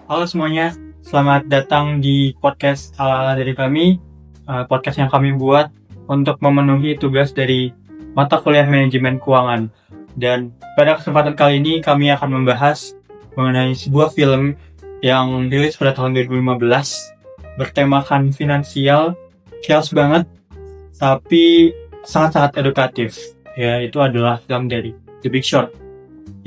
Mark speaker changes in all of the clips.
Speaker 1: Halo semuanya, selamat datang di podcast ala-ala dari kami. Podcast yang kami buat untuk memenuhi tugas dari mata kuliah manajemen keuangan. Dan pada kesempatan kali ini kami akan membahas mengenai sebuah film yang rilis pada tahun 2015 bertemakan finansial, chaos banget, tapi sangat-sangat edukatif. Ya, itu adalah film dari The Big Short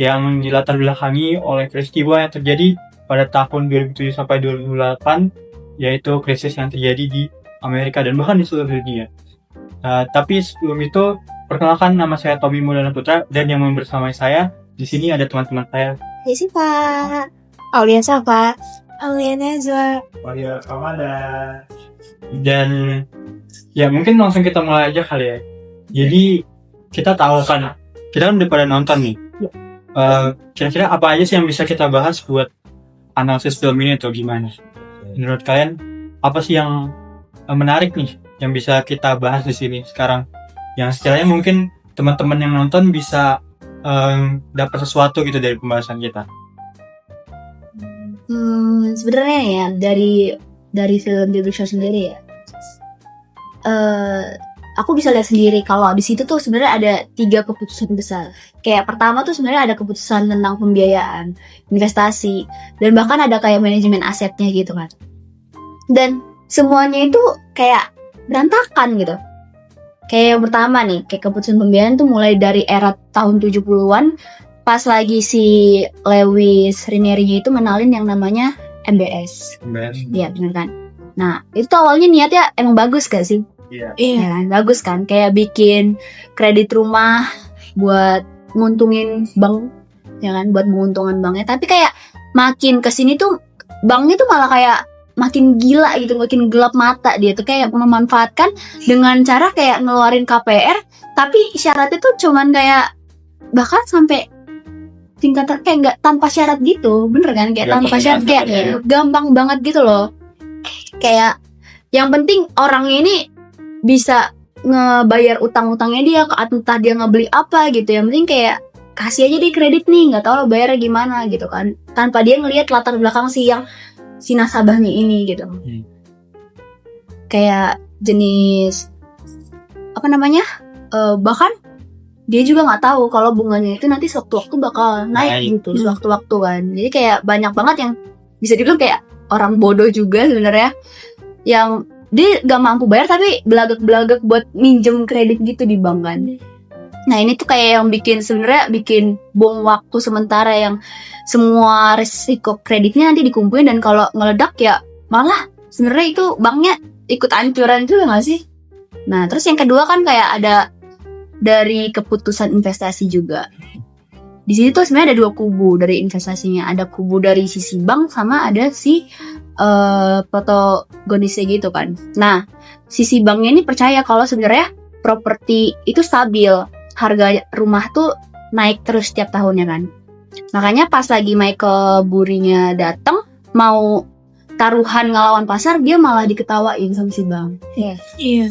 Speaker 1: yang dilatar belakangi oleh peristiwa yang terjadi pada tahun 2007 sampai 2008, yaitu krisis yang terjadi di Amerika dan bahkan di seluruh dunia. Tapi sebelum itu, perkenalkan, nama saya Tommy Mulyana Putra, dan yang bersama saya di sini ada teman-teman saya.
Speaker 2: Hai Siva, Aulia Safa, Aulia Nezwa,
Speaker 1: Wahya Kamada. Dan ya mungkin langsung kita mulai aja kali ya. Jadi kita tahu kan, kita kan udah pada nonton nih. Kira-kira apa aja sih yang bisa kita bahas buat analisis film ini atau gimana? Menurut kalian apa sih yang menarik nih yang bisa kita bahas di sini sekarang? Yang sekiranya mungkin teman-teman yang nonton bisa dapat sesuatu gitu dari pembahasan kita.
Speaker 2: Sebenarnya ya dari film The Big Short sendiri ya, aku bisa lihat sendiri kalau di situ tuh sebenarnya ada 3 keputusan besar. Kayak pertama tuh sebenarnya ada keputusan tentang pembiayaan, investasi, dan bahkan ada kayak manajemen asetnya gitu kan. Dan semuanya itu kayak berantakan gitu. Kayak yang pertama nih, kayak keputusan pembiayaan tuh mulai dari era tahun 70-an pas lagi si Lewis Ranieri itu menalin yang namanya MBS. Iya, benar kan? Nah, itu tuh awalnya niatnya emang bagus gak sih?
Speaker 1: Iya.
Speaker 2: Ya, bagus kan? Kayak bikin kredit rumah buat nguntungin bank, ya kan? Buat menguntungkan banknya. Tapi kayak makin kesini tuh banknya tuh malah kayak makin gila gitu, makin gelap mata dia tuh kayak memanfaatkan dengan cara kayak ngeluarin KPR, tapi syaratnya tuh cuman kayak bahkan sampai tingkat kayak nggak tanpa syarat gitu, bener kan? Kayak tanpa syarat, kayak gampang banget gitu loh. Kayak yang penting orang ini bisa ngebayar utang-utangnya dia, entah dia ngebeli apa gitu. Yang penting kayak kasih aja deh kredit nih, nggak tahu lo bayarnya gimana gitu kan, tanpa dia ngelihat latar belakang si nasabahnya ini gitu. Kayak jenis apa namanya, bahkan dia juga nggak tahu kalau bunganya itu nanti sewaktu-waktu bakal naik gitu, sewaktu-waktu kan. Jadi kayak banyak banget yang bisa dibilang kayak orang bodoh juga sebenarnya, yang dia gak mampu bayar tapi belagak-belagak buat minjem kredit gitu di bank kan. Nah ini tuh kayak yang bikin bom waktu sementara, yang semua resiko kreditnya nanti dikumpulin, dan kalau ngeledak ya malah sebenarnya itu banknya ikut hancuran juga gak sih? Nah terus yang kedua kan kayak ada dari keputusan investasi juga. Di sini tuh sebenarnya ada 2 kubu dari investasinya. Ada kubu dari sisi bank sama ada si protagonisnya gitu kan. Nah, sisi banknya ini percaya kalau sebenarnya properti itu stabil, harga rumah tuh naik terus setiap tahunnya kan. Makanya pas lagi Michael Burry-nya datang mau taruhan ngelawan pasar, dia malah diketawain sama si bank. Iya.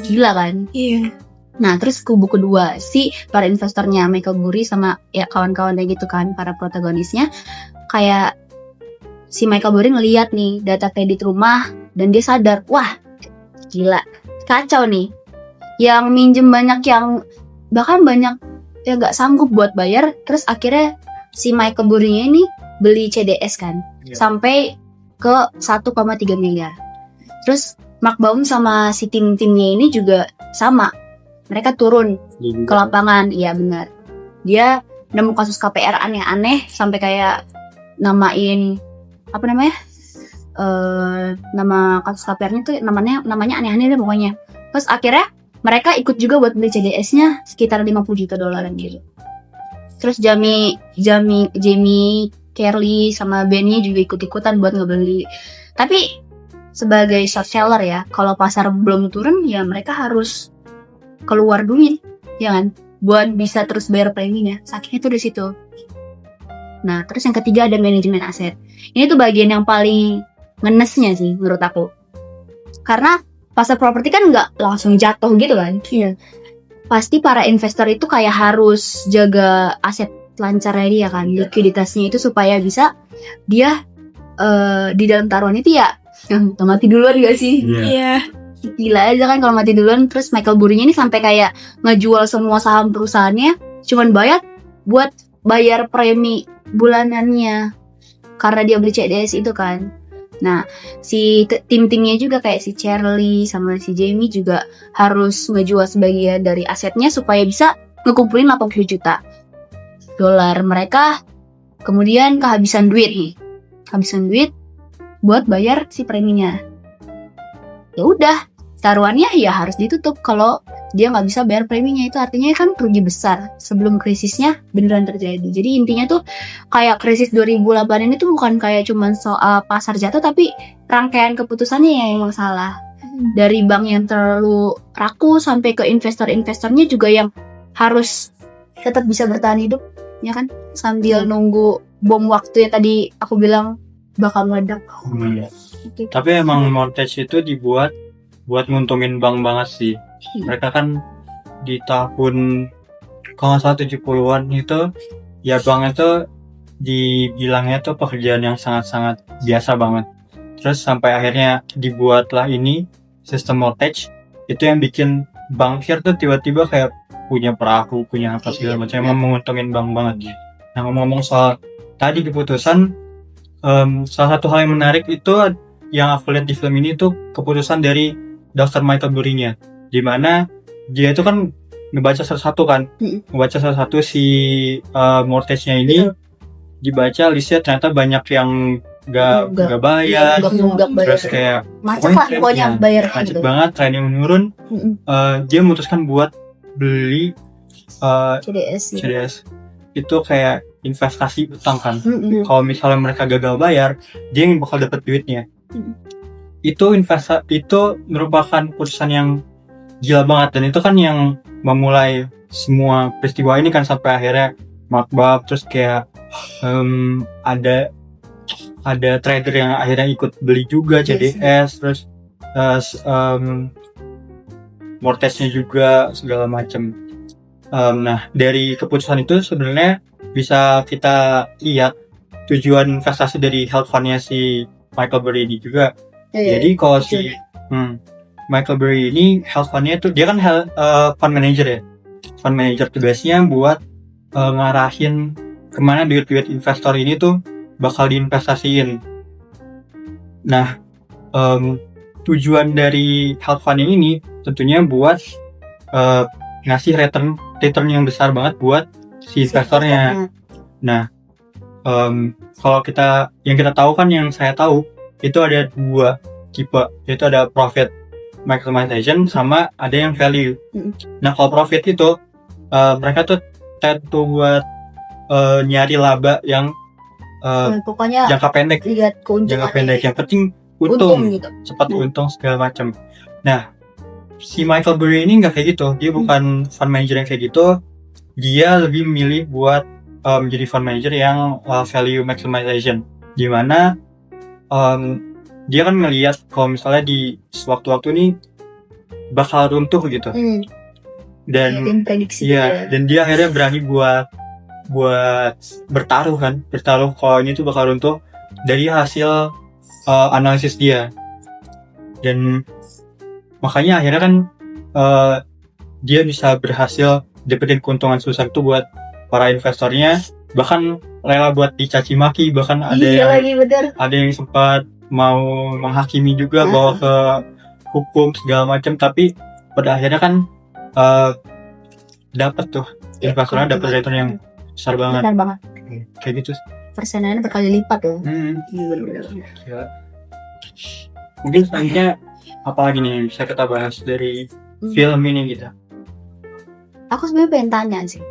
Speaker 2: Gila kan? Iya. Nah, terus kubu kedua si para investornya Michael Burry sama ya kawan-kawannya gitu kan, para protagonisnya, kayak si Michael Burry ngeliat nih data kredit rumah dan dia sadar, wah gila, kacau nih. Yang minjem banyak, yang bahkan banyak ya gak sanggup buat bayar. Terus akhirnya si Michael Burry-nya ini beli CDS kan, sampai ke 1,3 miliar. Terus Mark Baum sama si tim-timnya ini juga sama, mereka turun ke lapangan. Iya benar, dia nemu kasus KPR aneh-aneh sampai kayak namain apa namanya, nama kasus KPR-nya tuh namanya aneh-aneh deh pokoknya. Terus akhirnya mereka ikut juga buat beli CDS-nya sekitar $50 juta gitu. Terus Jamie Carey sama Benny juga ikut-ikutan buat ngebeli. Tapi sebagai short seller ya, kalau pasar belum turun ya mereka harus keluar duit, ya kan, buat bisa terus bayar preminya. Sakitnya tuh di situ. Nah, terus yang ketiga ada manajemen aset. Ini tuh bagian yang paling ngenesnya sih menurut aku. Karena pasar properti kan nggak langsung jatuh gitu kan. Iya. Pasti para investor itu kayak harus jaga aset lancarnya dia kan, likuiditasnya itu supaya bisa dia di dalam taruhan itu ya mati duluan gak sih?
Speaker 3: Iya.
Speaker 2: Gila aja kan kalau mati duluan. Terus Michael Burry ini sampai kayak ngejual semua saham perusahaannya cuman buat bayar premi bulanannya karena dia beli CDS itu kan. Nah, si tim-timnya juga kayak si Charlie sama si Jamie juga harus ngejual sebagian dari asetnya supaya bisa ngekumpulin 80 juta dolar. Mereka kemudian kehabisan duit buat bayar si preminya. Ya udah, taruhannya ya harus ditutup kalau dia nggak bisa bayar preminya. Itu artinya kan rugi besar sebelum krisisnya beneran terjadi. Jadi intinya tuh kayak krisis 2008 ini tuh bukan kayak cuman soal pasar jatuh, tapi rangkaian keputusannya yang emang salah. Dari bank yang terlalu rakus sampai ke investor-investornya juga yang harus tetap bisa bertahan hidup, ya kan? Sambil nunggu bom waktu yang tadi aku bilang bakal meledak. Gitu.
Speaker 1: Tapi emang mortgage itu dibuat buat nguntungin bank banget sih. Mereka kan di tahun kalau nggak salah 70-an itu ya bank itu dibilangnya tuh pekerjaan yang sangat-sangat biasa banget. Terus sampai akhirnya dibuatlah ini sistem mortgage, itu yang bikin bankir tuh tiba-tiba kayak punya perahu, punya apa segala macam, emang menguntungin bank banget. Nah, ngomong-ngomong soal tadi keputusan, salah satu hal yang menarik itu yang aku lihat di film ini tuh keputusan dari Dr. Michael Burry-nya, di mana dia itu kan ngebaca satu-satu si mortgage-nya ini, dibaca listnya ternyata banyak yang gak bayar, terus kayak
Speaker 2: macet lah pokoknya bayar
Speaker 1: macet banget, trennya menurun. Dia memutuskan buat beli CDS. Itu kayak investasi utang kan. Kalau misalnya mereka gagal bayar, dia yang bakal dapat duitnya. Itu merupakan keputusan yang gila banget, dan itu kan yang memulai semua peristiwa ini kan, sampai akhirnya makbab, terus kayak ada trader yang akhirnya ikut beli juga CDS, terus mortgage-nya juga segala macam. Nah, dari keputusan itu sebenarnya bisa kita lihat tujuan investasi dari health fund-nya si Michael Burry ini juga. Jadi kalau si Michael Burry ini health fund-nya itu dia kan fund manager ya. Fund manager tugasnya buat ngarahin kemana duit-duit investor ini tuh bakal diinvestasiin. Nah, tujuan dari health fund ini tentunya buat ngasih return yang besar banget buat si investornya. Nah, kalau yang kita tahu kan, yang saya tahu itu ada dua tipe, yaitu ada profit maximization sama ada yang value. Nah, kalau profit itu mereka tuh tend to buat nyari laba yang
Speaker 2: pokoknya
Speaker 1: jangka pendek, yang penting untung gitu. Cepat untung segala macam. Nah, si Michael Burry ini nggak kayak gitu, dia bukan fund manager yang kayak gitu. Dia lebih milih buat menjadi fund manager yang value maximization, di mana dia kan ngelihat kalau misalnya di sewaktu-waktu ini bakal runtuh gitu. Dan dan dia akhirnya berani buat bertaruh kalau ini tuh bakal runtuh dari hasil analisis dia. Dan makanya akhirnya kan dia bisa berhasil dapetin keuntungan susah itu buat para investornya, bahkan rela buat dicaci maki, bahkan ada yang sempat mau menghakimi juga, bawa ke hukum segala macam, tapi pada akhirnya kan dapat tuh investornya dapat return yang besar banget. Kayak gitu.
Speaker 2: Persenannya berkali lipat ya.
Speaker 1: Mungkin selanjutnya apa lagi nih bisa kita bahas dari film ini gitu?
Speaker 2: Aku sebenarnya pengen tanya sih,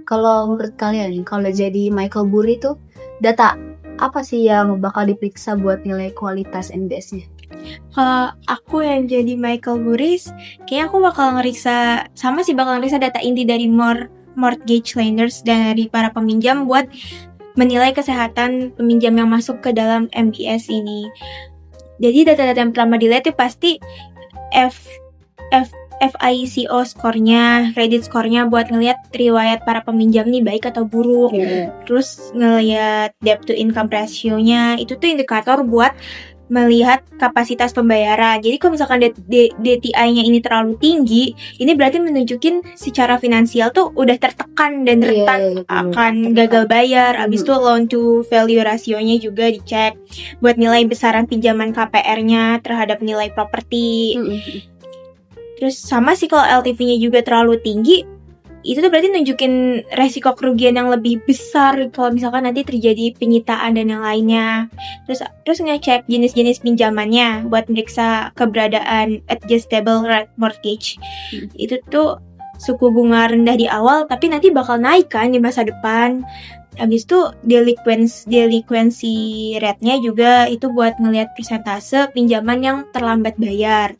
Speaker 2: kalau menurut kalian kalau jadi Michael Burry tuh data apa sih yang bakal diperiksa buat nilai kualitas NBS-nya?
Speaker 3: Kalau aku yang jadi Michael Burry, kayaknya aku bakal ngeriksa data inti dari mortgage lenders dan dari para peminjam buat menilai kesehatan peminjam yang masuk ke dalam MBS ini. Jadi data-data yang pertama dilihat itu pasti FICO skornya, kredit skornya buat ngelihat riwayat para peminjam nih baik atau buruk. Terus ngelihat debt to income ratio-nya, itu tuh indikator buat melihat kapasitas pembayaran. Jadi kalau misalkan DTI-nya ini terlalu tinggi, ini berarti menunjukin secara finansial tuh udah tertekan dan rentan akan gagal bayar. Abis itu loan to value ratio-nya juga dicek buat nilai besaran pinjaman KPR-nya terhadap nilai properti. Terus sama sih kalau LTV-nya juga terlalu tinggi, itu tuh berarti nunjukin resiko kerugian yang lebih besar kalau misalkan nanti terjadi penyitaan dan yang lainnya. Terus ngecek jenis-jenis pinjamannya buat meriksa keberadaan adjustable rate mortgage. Itu tuh suku bunga rendah di awal tapi nanti bakal naik kan di masa depan. Habis itu delinquency rate-nya juga itu buat ngelihat persentase pinjaman yang terlambat bayar.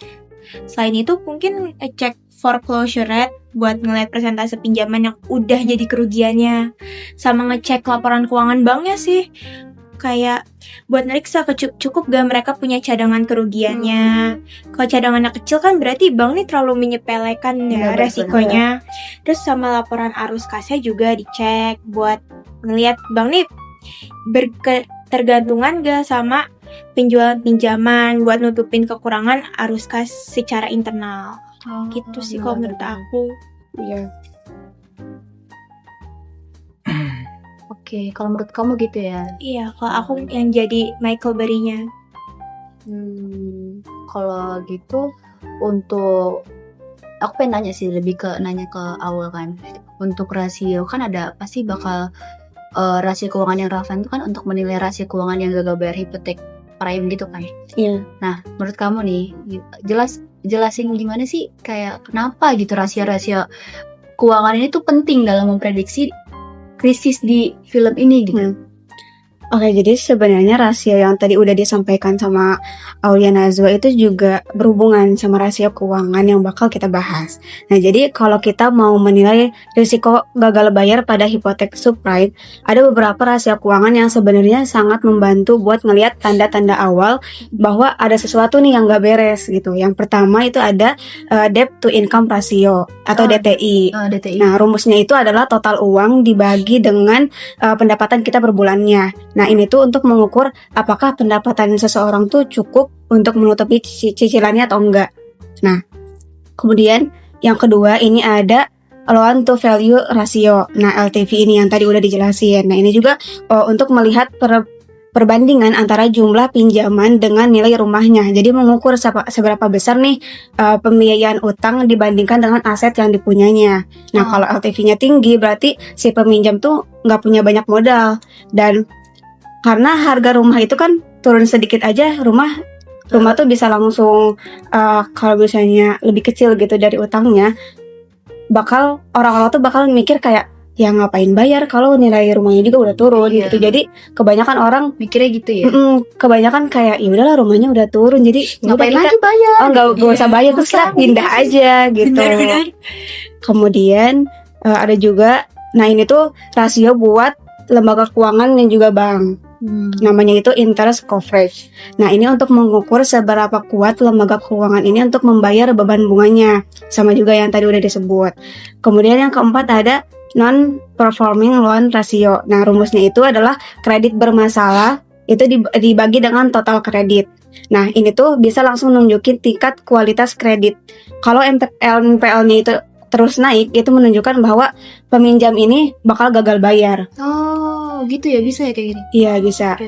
Speaker 3: Selain itu mungkin cek foreclosure rate buat ngeliat persentase pinjaman yang udah jadi kerugiannya, sama ngecek laporan keuangan banknya sih, kayak buat meriksa cukup gak mereka punya cadangan kerugiannya. Kalau cadangannya kecil kan berarti bank nih terlalu menyepelekan ya resikonya. Terus sama laporan arus kasnya juga dicek buat ngeliat bank nih berketergantungan gak sama penjualan pinjaman buat nutupin kekurangan arus kas secara internal. Gitu sih kalau menurut aku.
Speaker 2: Iya. Oke, kalau menurut kamu gitu ya?
Speaker 3: Iya, kalau aku yang jadi Michael Burry-nya.
Speaker 2: Kalau gitu untuk aku pengen nanya sih, lebih ke nanya ke awal kan. Untuk rasio kan ada pasti bakal rasio keuangan yang relevan itu kan untuk menilai rasio keuangan yang gagal bayar hipotek prime gitu kan.
Speaker 4: Iya.
Speaker 2: Nah, menurut kamu nih jelasin gimana sih kayak kenapa gitu rasio-rasio keuangan ini tuh penting dalam memprediksi krisis di film ini gitu.
Speaker 4: Oke, jadi sebenarnya rasio yang tadi udah disampaikan sama Aulia Nazwa itu juga berhubungan sama rasio keuangan yang bakal kita bahas. Nah, jadi kalau kita mau menilai risiko gagal bayar pada hipotek subprime, ada beberapa rasio keuangan yang sebenarnya sangat membantu buat ngelihat tanda-tanda awal bahwa ada sesuatu nih yang gak beres gitu. Yang pertama itu ada debt to income ratio atau DTI.
Speaker 2: DTI.
Speaker 4: Nah, rumusnya itu adalah total uang dibagi dengan pendapatan kita per bulannya. Nah, ini tuh untuk mengukur apakah pendapatan seseorang tuh cukup untuk menutupi cicilannya atau enggak. Nah, kemudian yang kedua ini ada loan to value ratio. Nah, LTV ini yang tadi udah dijelasin. Nah, ini juga untuk melihat perbandingan antara jumlah pinjaman dengan nilai rumahnya. Jadi mengukur seberapa besar nih pembiayaan utang dibandingkan dengan aset yang dipunyanya. Nah, kalau LTV-nya tinggi berarti si peminjam tuh nggak punya banyak modal, dan karena harga rumah itu kan turun sedikit aja rumah tuh bisa langsung kalau misalnya lebih kecil gitu dari utangnya, bakal orang-orang tuh bakal mikir kayak ya ngapain bayar kalau nilai rumahnya juga udah turun gitu. Jadi kebanyakan orang
Speaker 2: mikirnya gitu ya.
Speaker 4: Kebanyakan kayak ya udahlah rumahnya udah turun jadi
Speaker 2: ngapain lagi bayar?
Speaker 4: Nggak usah bayar, terus kita pindah aja gitu.
Speaker 3: Bener.
Speaker 4: Kemudian ada juga, nah ini tuh rasio buat lembaga keuangan dan juga bank. Namanya itu interest coverage. Nah, ini untuk mengukur seberapa kuat lembaga keuangan ini untuk membayar beban bunganya. Sama juga yang tadi udah disebut. Kemudian yang keempat ada non-performing loan ratio. Nah, rumusnya itu adalah kredit bermasalah itu dibagi dengan total kredit. Nah, ini tuh bisa langsung nunjukin tingkat kualitas kredit. Kalau NPL-nya itu terus naik, itu menunjukkan bahwa peminjam ini bakal gagal bayar.
Speaker 2: Oh, gitu ya, bisa ya kayak gini?
Speaker 4: Iya, bisa.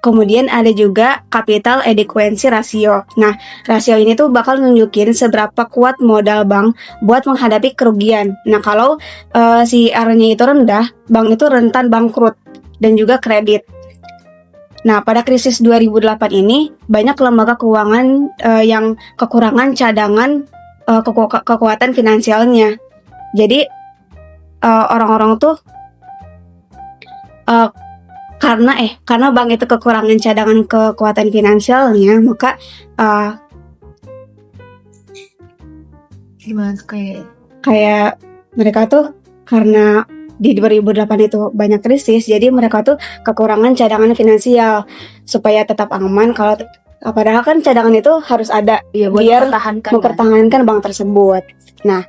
Speaker 4: Kemudian ada juga capital adequacy ratio. Nah, rasio ini tuh bakal nunjukin seberapa kuat modal bank buat menghadapi kerugian. Nah, kalau si R-nya itu rendah, bank itu rentan bangkrut dan juga kredit. Nah, pada krisis 2008 ini, banyak lembaga keuangan yang kekurangan cadangan kekuatan finansialnya. Jadi orang-orang tuh karena bank itu kekurangan cadangan kekuatan finansialnya, maka
Speaker 2: gimana
Speaker 4: kayak mereka tuh karena di 2008 itu banyak krisis, jadi mereka tuh kekurangan cadangan finansial supaya tetap aman. Padahal kan cadangan itu harus ada biar mempertahankan bank tersebut. Nah,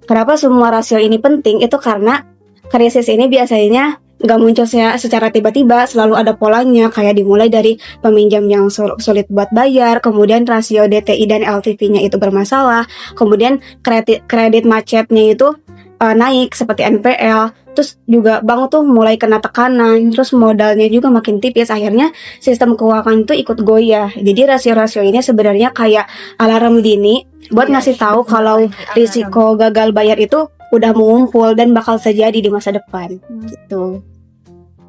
Speaker 4: kenapa semua rasio ini penting? Itu karena krisis ini biasanya nggak muncul secara tiba-tiba, selalu ada polanya, kayak dimulai dari peminjam yang sulit buat bayar, kemudian rasio DTI dan LTV-nya itu bermasalah, kemudian kredit macetnya itu naik seperti NPL, terus juga bank tuh mulai kena tekanan, terus modalnya juga makin tipis, akhirnya sistem keuangan itu ikut goyah. Jadi rasio-rasio ini sebenarnya kayak alarm dini buat ngasih tahu kalau risiko gagal bayar itu udah mengumpul dan bakal terjadi di masa depan gitu.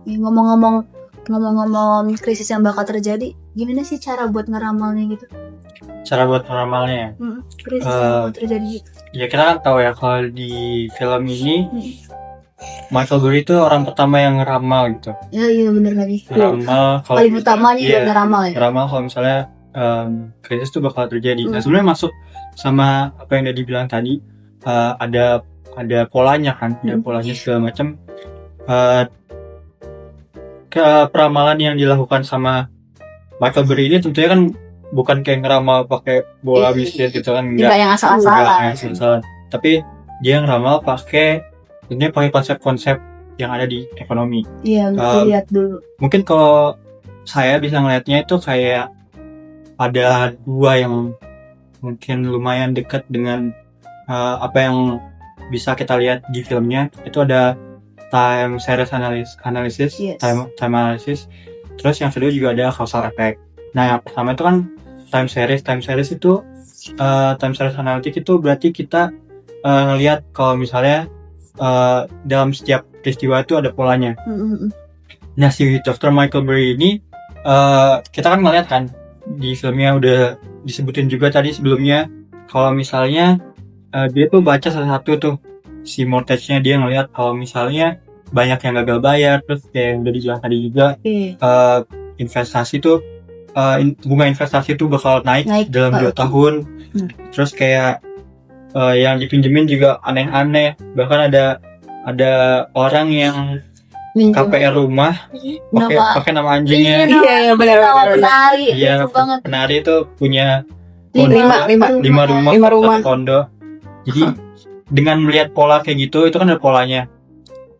Speaker 2: Ngomong-ngomong krisis yang bakal terjadi, gimana sih cara buat ngeramalnya gitu?
Speaker 1: Cara buat ngeramalnya,
Speaker 2: Krisis yang bakal terjadi gitu.
Speaker 1: ya kita kan tahu ya kalau di film ini Michael Burry itu orang pertama yang ngeramal gitu.
Speaker 2: Iya bener lagi.
Speaker 1: Ngeramal kalau
Speaker 2: Paling utamanya juga ngeramal ya.
Speaker 1: ngeramal kalau misalnya krisis itu bakal terjadi. Nah sebenarnya masuk sama apa yang udah dibilang tadi, ada polanya kan, ada polanya segala macam. Peramalan yang dilakukan sama Michael Burry ini tentunya kan bukan kayak ngeramal pakai bola biskuit gitu kan,
Speaker 2: Enggak yang asal-asalan.
Speaker 1: asal-asalan. Tapi dia ngeramal pakai konsep-konsep yang ada di ekonomi.
Speaker 2: Iya, lihat dulu.
Speaker 1: Mungkin kalau saya bisa ngelihatnya itu kayak ada dua yang mungkin lumayan dekat dengan apa yang bisa kita lihat di filmnya. Itu ada time series analysis,
Speaker 2: Yes.
Speaker 1: time analysis. Terus yang kedua juga ada causal effect. Nah, yang pertama itu kan time series. Time series itu time series analytic itu berarti kita ngelihat kalau misalnya dalam setiap peristiwa itu ada polanya. Nah, si Dr. Michael Burry ini kita kan ngeliat kan di filmnya udah disebutin juga tadi sebelumnya kalau misalnya dia tuh baca salah satu tuh si mortgage-nya, dia ngeliat kalau misalnya banyak yang gagal bayar, terus kayak yang udah dijelaskan tadi juga investasi tuh bunga investasi tuh bakal naik dalam 2 tahun. Terus kayak yang dipinjemin juga aneh-aneh, bahkan ada orang yang KPR rumah pakai nama anjingnya.
Speaker 4: Iya benar.
Speaker 2: Penari.
Speaker 1: Iya,
Speaker 2: Itu banget.
Speaker 1: penari itu punya
Speaker 4: 5
Speaker 1: rumah,
Speaker 4: rumah.
Speaker 1: 1 kondo. Jadi dengan melihat pola kayak gitu, itu kan ada polanya.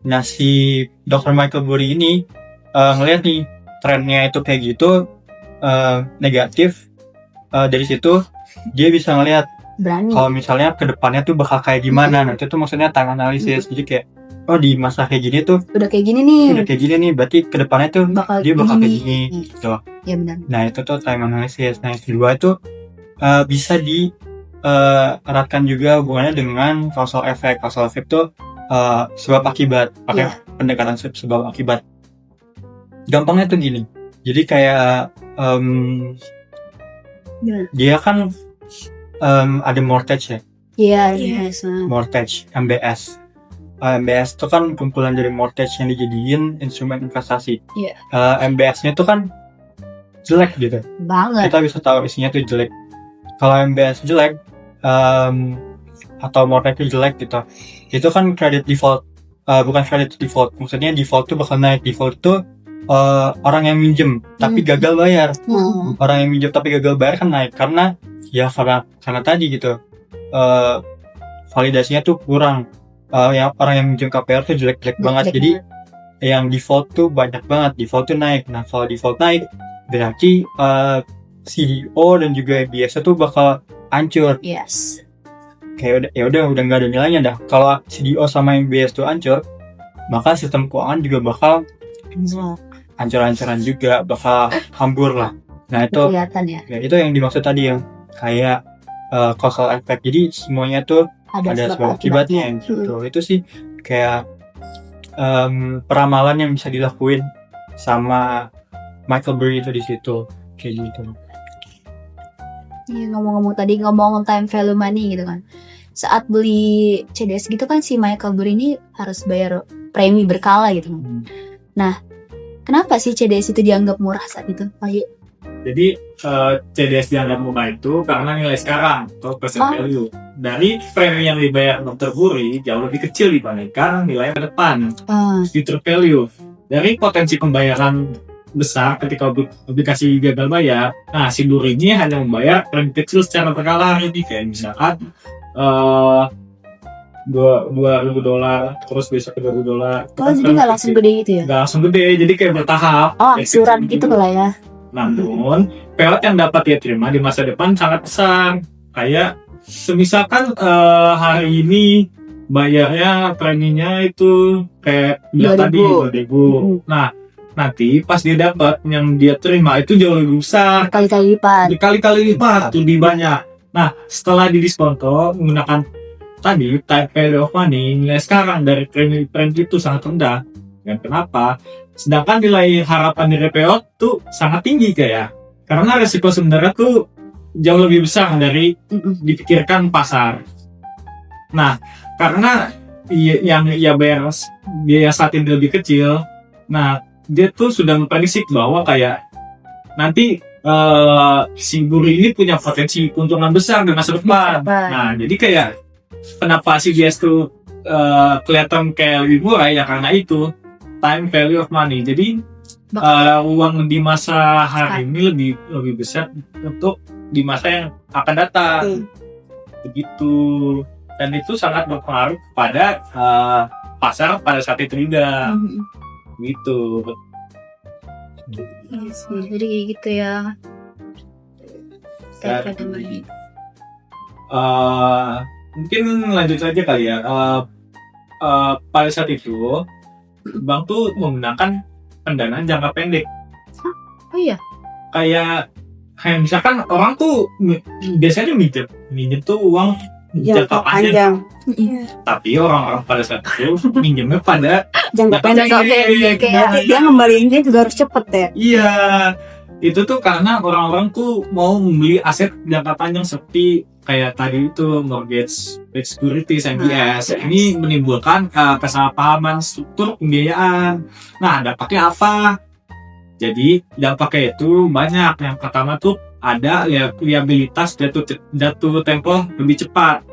Speaker 1: Nah, si Dr. Michael Burry ini ngelihat nih trennya itu kayak gitu, negatif. Dari situ dia bisa ngelihat
Speaker 2: Berani.
Speaker 1: kalau misalnya kedepannya tuh bakal kayak gimana. Nah, itu tuh maksudnya time analysis. Jadi kayak di masa kayak gini tuh
Speaker 2: Udah kayak gini nih.
Speaker 1: berarti kedepannya tuh dia bakal kayak gini gitu.
Speaker 2: Iya benar.
Speaker 1: Nah, itu tuh time analysis. Nah, yang kedua itu bisa eratkan juga hubungannya dengan causal effect. Causal effect tuh sebab akibat, pakai pendekatan sebab akibat. Gampangnya tuh gini. Jadi kayak dia kan ada mortgage ya.
Speaker 2: Iya.
Speaker 1: Mortgage, MBS. MBS itu kan kumpulan dari mortgage yang dijadiin instrumen investasi.
Speaker 2: Iya.
Speaker 1: MBS-nya tuh kan jelek gitu.
Speaker 2: Banget.
Speaker 1: Kita bisa tahu isinya tuh jelek. Kalau MBS jelek atau mortgage itu jelek gitu, itu kan credit default. Bukan credit default, maksudnya default tuh bakal naik. Default tuh orang yang minjem tapi gagal bayar. Orang yang minjem tapi gagal bayar kan naik karena tadi gitu, validasinya tuh kurang. Yang orang yang minjem KPR tuh jelek banget. Jadi yang default tuh banyak banget, default tuh naik. Nah, kalau default naik berarti CDO dan juga MBS tuh bakal hancur.
Speaker 2: Yes.
Speaker 1: Kayak udah nggak ada nilainya dah. Kalau CDO sama MBS tuh hancur, maka sistem keuangan juga bakal hancur-hancuran juga, bakal hambur lah. Nah, itu
Speaker 2: kelihatan ya.
Speaker 1: Itu yang dimaksud tadi yang kayak causal effect. Jadi semuanya tuh ada sebab akibatnya gitu. Itu sih kayak peramalan yang bisa dilakuin sama Michael Burry itu di situ kayak gitu.
Speaker 2: Iya, ngomong time value money gitu kan. Saat beli CDS gitu kan si Michael Burry ini harus bayar premi berkala gitu. Nah, kenapa sih CDS itu dianggap murah saat itu?
Speaker 5: Jadi CDS dianggap murah itu karena nilai sekarang atau present value. Dari premi yang dibayar Dr. Burry jauh lebih kecil dibandingkan nilai ke depan, future value. Dari potensi pembayaran besar ketika obligasi gagal bayar, nah si Burry ini hanya membayar premi kecil secara berkala. Jadi kayak misalkan eh $2.000 terus besok $2.000.
Speaker 2: Oh, jadi nggak langsung gede gitu ya?
Speaker 5: Nggak langsung gede, jadi kayak bertahap.
Speaker 2: Oh,
Speaker 5: Kayak
Speaker 2: angsuran
Speaker 5: kecil
Speaker 2: gitu lah ya.
Speaker 5: Namun payout yang dapat dia terima di masa depan sangat besar. Kayak semisalkan hari ini bayarnya preminya itu kayak bilang tadi 2.000. Nah, nanti pas dia dapat yang dia terima itu jauh lebih besar,
Speaker 2: Kali-kali lipat.
Speaker 5: berkali-kali lipat, lebih banyak. Nah, setelah didiskonto menggunakan tadi time value of money, nilai sekarang dari premi itu sangat rendah. Dan kenapa? Sedangkan nilai harapan dari payout tuh sangat tinggi kayak. Karena resiko sebenarnya tuh jauh lebih besar dari dipikirkan pasar. Nah, karena yang ia bayar biaya saat ini lebih kecil, nah dia tuh sudah memprediksi bahwa kayak nanti si Buri ini punya potensi keuntungan besar di masa depan. Nah, jadi kayak kenapa CDS tuh kelihatan kayak lebih murah ya karena itu time value of money. Jadi uang di masa hari ini lebih besar untuk di masa yang akan datang. Begitu. Dan itu sangat berpengaruh pada pasar pada saat itu juga. Gitu.
Speaker 2: Jadi kayak gitu ya.
Speaker 5: Mungkin lanjut saja kali ya. Pada saat itu bank tuh menggunakan pendanaan jangka pendek.
Speaker 2: Oh iya.
Speaker 5: Kayak misalkan orang tuh biasanya minjem tuh uang jangka panjang. Tapi orang-orang pada saat itu minjemnya pada
Speaker 4: Jangka pendek.
Speaker 2: Kayak
Speaker 4: Dia ngembaliinnya juga harus cepet ya.
Speaker 5: Iya, itu tuh karena orang-orang tuh mau membeli aset jangka panjang seperti kayak tadi itu mortgage securities MBS. Ini menimbulkan kesalahpahaman struktur pembiayaan. Nah, dampaknya apa? Jadi dampaknya itu banyak. Yang pertama tuh ada ya liabilitas jatuh tempo lebih cepat.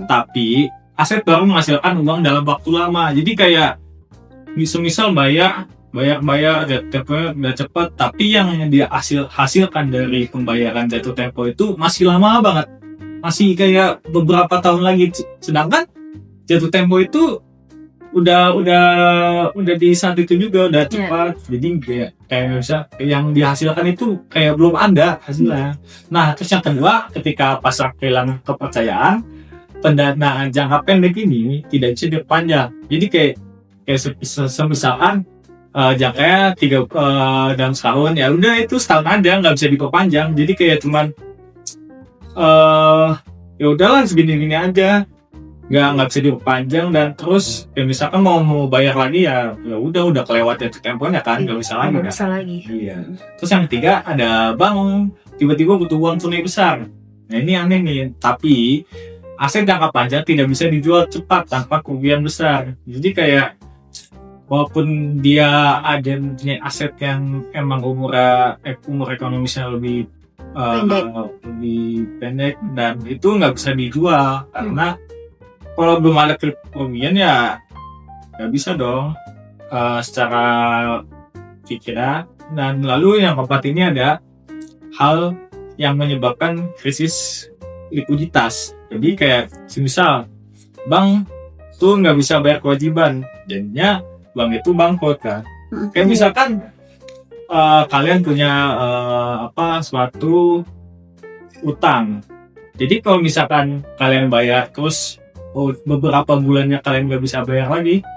Speaker 5: Tapi aset baru menghasilkan uang dalam waktu lama. Jadi kayak misal bayar temponya udah cepat, tapi yang dia hasilkan dari pembayaran jatuh tempo itu masih lama banget, masih kayak beberapa tahun lagi. Sedangkan jatuh tempo itu udah di saat itu juga udah cepat. Jadi kayak bisa yang dihasilkan itu kayak belum ada hasilnya. Nah, terus yang kedua, ketika pasar kehilangan kepercayaan, pendanaan jangka pendek ini tidak bisa diperpanjang. Jadi kayak misalkan jangkanya dalam setahun, ya udah itu setahun aja, nggak bisa diperpanjang. Jadi kayak cuman ya udahlah segini-gini aja, nggak bisa diperpanjang. Dan terus ya misalkan mau bayar lagi ya udah kelewat itu temponya kan, nggak bisa lagi. Iya. Terus yang ketiga, ada bank tiba-tiba butuh uang tunai besar. Nah, ini aneh nih, tapi aset jangka panjang tidak bisa dijual cepat tanpa kerugian besar. Jadi kayak walaupun dia ada punya aset yang emang umur ekonomisnya lebih pendek dan itu nggak bisa dijual karena kalau belum ada kerugian ya nggak bisa dong secara pikiran. Dan lalu yang keempat ini ada hal yang menyebabkan krisis likuiditas. Jadi kayak semisal bank tuh nggak bisa bayar kewajiban, jadinya bank itu bangkrut kan. Kayak misalkan kalian punya suatu utang. Jadi kalau misalkan kalian bayar terus beberapa bulannya kalian nggak bisa bayar lagi,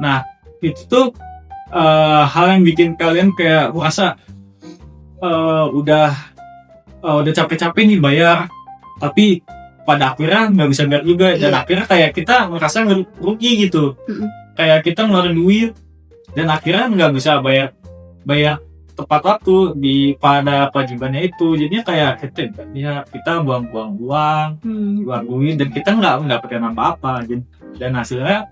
Speaker 5: nah itu tuh hal yang bikin kalian kayak merasa udah capek-capek nih bayar, tapi pada akhirnya nggak bisa bayar juga. Dan akhirnya kayak kita merasa rugi gitu. Kayak kita ngeluarin duit dan akhirnya nggak bisa bayar tepat waktu pada kewajibannya itu. Jadinya kayak kita buang-buang uang, buang duit, dan kita nggak mendapatkan apa-apa, dan hasilnya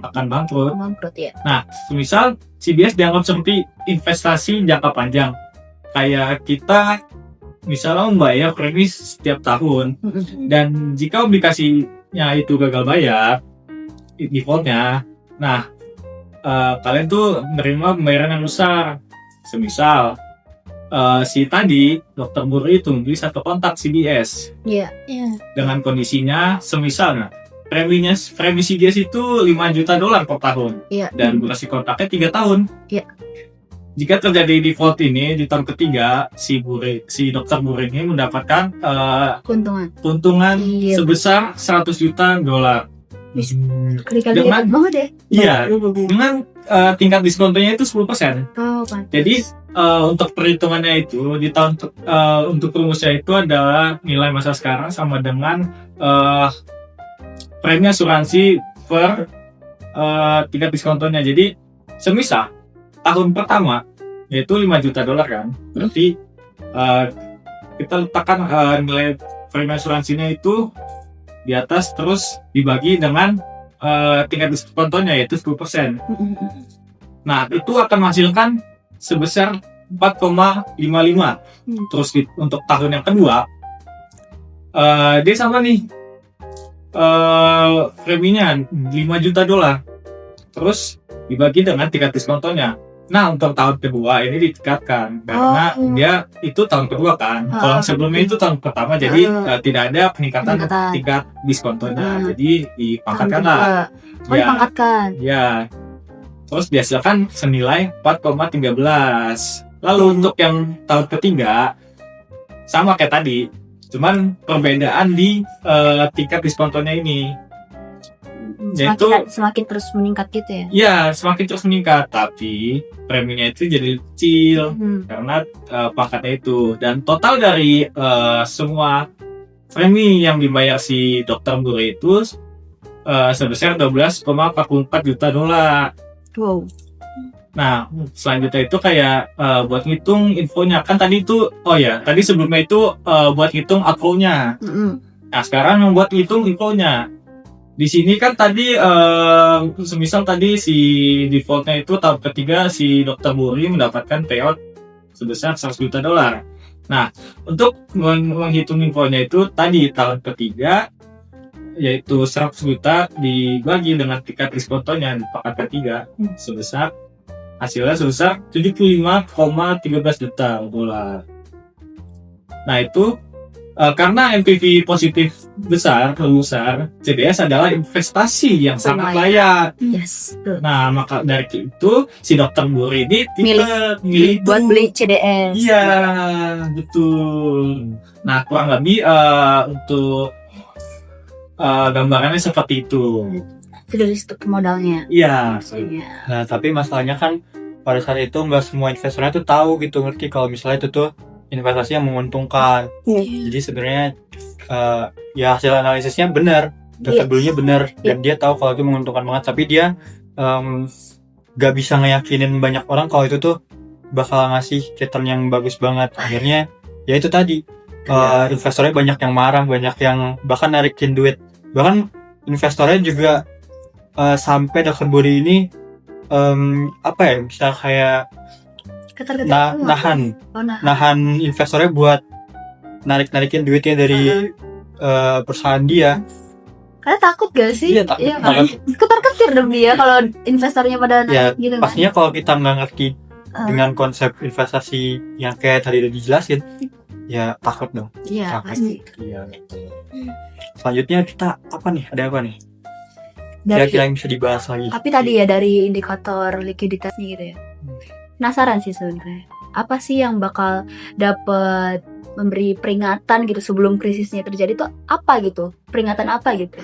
Speaker 5: akan bangkrut.
Speaker 2: Ya.
Speaker 5: Nah, misal CDS dianggap seperti investasi jangka panjang. Kayak kita misalnya membayar premi setiap tahun, dan jika obligasinya itu gagal bayar, defaultnya, nah kalian tuh menerima pembayaran yang besar. Semisal si tadi dokter Muri itu membeli satu kontak CDS
Speaker 2: Iya.
Speaker 5: dengan kondisinya semisal premi CDS itu $5 juta per tahun
Speaker 2: Iya.
Speaker 5: dan durasi kontraknya 3 tahun.
Speaker 2: Iya.
Speaker 5: Jika terjadi default ini di tahun ketiga, si dokter Muri ini mendapatkan keuntungan
Speaker 2: Iya.
Speaker 5: sebesar $100 juta.
Speaker 2: Kali-kali
Speaker 5: Dengan-
Speaker 2: banget deh.
Speaker 5: Iya, dengan tingkat diskontonya itu 10%.
Speaker 2: Oh, pantas.
Speaker 5: Jadi untuk perhitungannya itu di tahun untuk rumusnya itu adalah nilai masa sekarang sama dengan premi asuransi per tingkat diskontonya. Jadi semisal tahun pertama yaitu $5 juta kan, berarti kita letakkan nilai premi asuransinya itu di atas terus dibagi dengan tingkat diskontonya yaitu 10%. Nah, itu akan menghasilkan sebesar 4,55. Terus untuk tahun yang kedua, dia sama nih preminya $5 juta. Terus dibagi dengan tingkat diskontonya. Nah, untuk tahun kedua ini ditingkatkan karena dia itu tahun kedua kan. Kalau sebelumnya itu tahun pertama, jadi tidak ada peningkatan tingkat diskontonya. Jadi dipangkatkan lah.
Speaker 2: Dipangkatkan.
Speaker 5: Ya. Terus dihasilkan senilai 4,13. Lalu untuk yang tahun ketiga sama kayak tadi, cuman perbedaan di tingkat diskontonya ini. Yaitu
Speaker 2: Semakin terus meningkat gitu ya.
Speaker 5: ya semakin terus meningkat, tapi preminya itu jadi kecil karena pangkatnya itu. Dan total dari semua premi yang dibayar si dokter Muri itu sebesar $12,44 juta.
Speaker 2: Wow.
Speaker 5: Nah, selanjutnya itu kayak buat ngitung infonya. Kan tadi itu, tadi sebelumnya itu buat ngitung outflow-nya. Nah, sekarang membuat ngitung infonya. Di sini kan tadi, semisal tadi si default-nya itu tahun ketiga si dokter Muri mendapatkan payout sebesar $100 juta. Nah, untuk menghitung infonya itu tadi tahun ketiga, yaitu 100 juta dibagi dengan tingkat diskontonya di paket ketiga hasilnya sebesar $75,13 juta. Nah, itu karena NPV positif besar, CDS adalah investasi yang sangat layak.
Speaker 2: Yes.
Speaker 5: Nah, maka dari itu si dokter Muri ini milih
Speaker 2: Buat beli CDS.
Speaker 5: Iya, betul. Nah, kurang lebih untuk gambarannya seperti itu.
Speaker 2: Dari modalnya.
Speaker 5: Iya.
Speaker 1: Nah, tapi masalahnya kan pada saat itu nggak semua investornya tuh tahu gitu, ngerti kalau misalnya itu tuh investasi yang menguntungkan. Jadi sebenarnya ya hasil analisisnya benar, daftar belinya benar, dan dia tahu kalau itu menguntungkan banget, tapi dia nggak bisa ngeyakinin banyak orang kalau itu tuh bakal ngasih return yang bagus banget. Akhirnya ya itu tadi investornya banyak yang marah, banyak yang bahkan narikin duit, bahkan investornya juga sampai dokter Muri ini bisa kayak nahan investornya buat narikin duitnya dari perusahaan dia.
Speaker 2: Karena takut gak sih?
Speaker 1: Iya, takut.
Speaker 2: Iya kan? Ketar-ketir dong dia kalau investornya pada
Speaker 1: Ya,
Speaker 2: naik gitu kan.
Speaker 1: pastinya kalau kita nggak ngerti dengan konsep investasi yang kayak tadi udah dijelasin, ya takut dong.
Speaker 2: Iya,
Speaker 1: Takut.
Speaker 2: pasti.
Speaker 1: Iya. Selanjutnya kita apa nih? Ada apa nih?
Speaker 2: Dari,
Speaker 1: Kira-kira yang bisa dibahas lagi.
Speaker 2: tapi tadi ya dari indikator likuiditasnya gitu ya. Penasaran sih sebenarnya. Apa sih yang bakal dapat memberi peringatan gitu sebelum krisisnya terjadi tuh apa gitu? Peringatan apa gitu?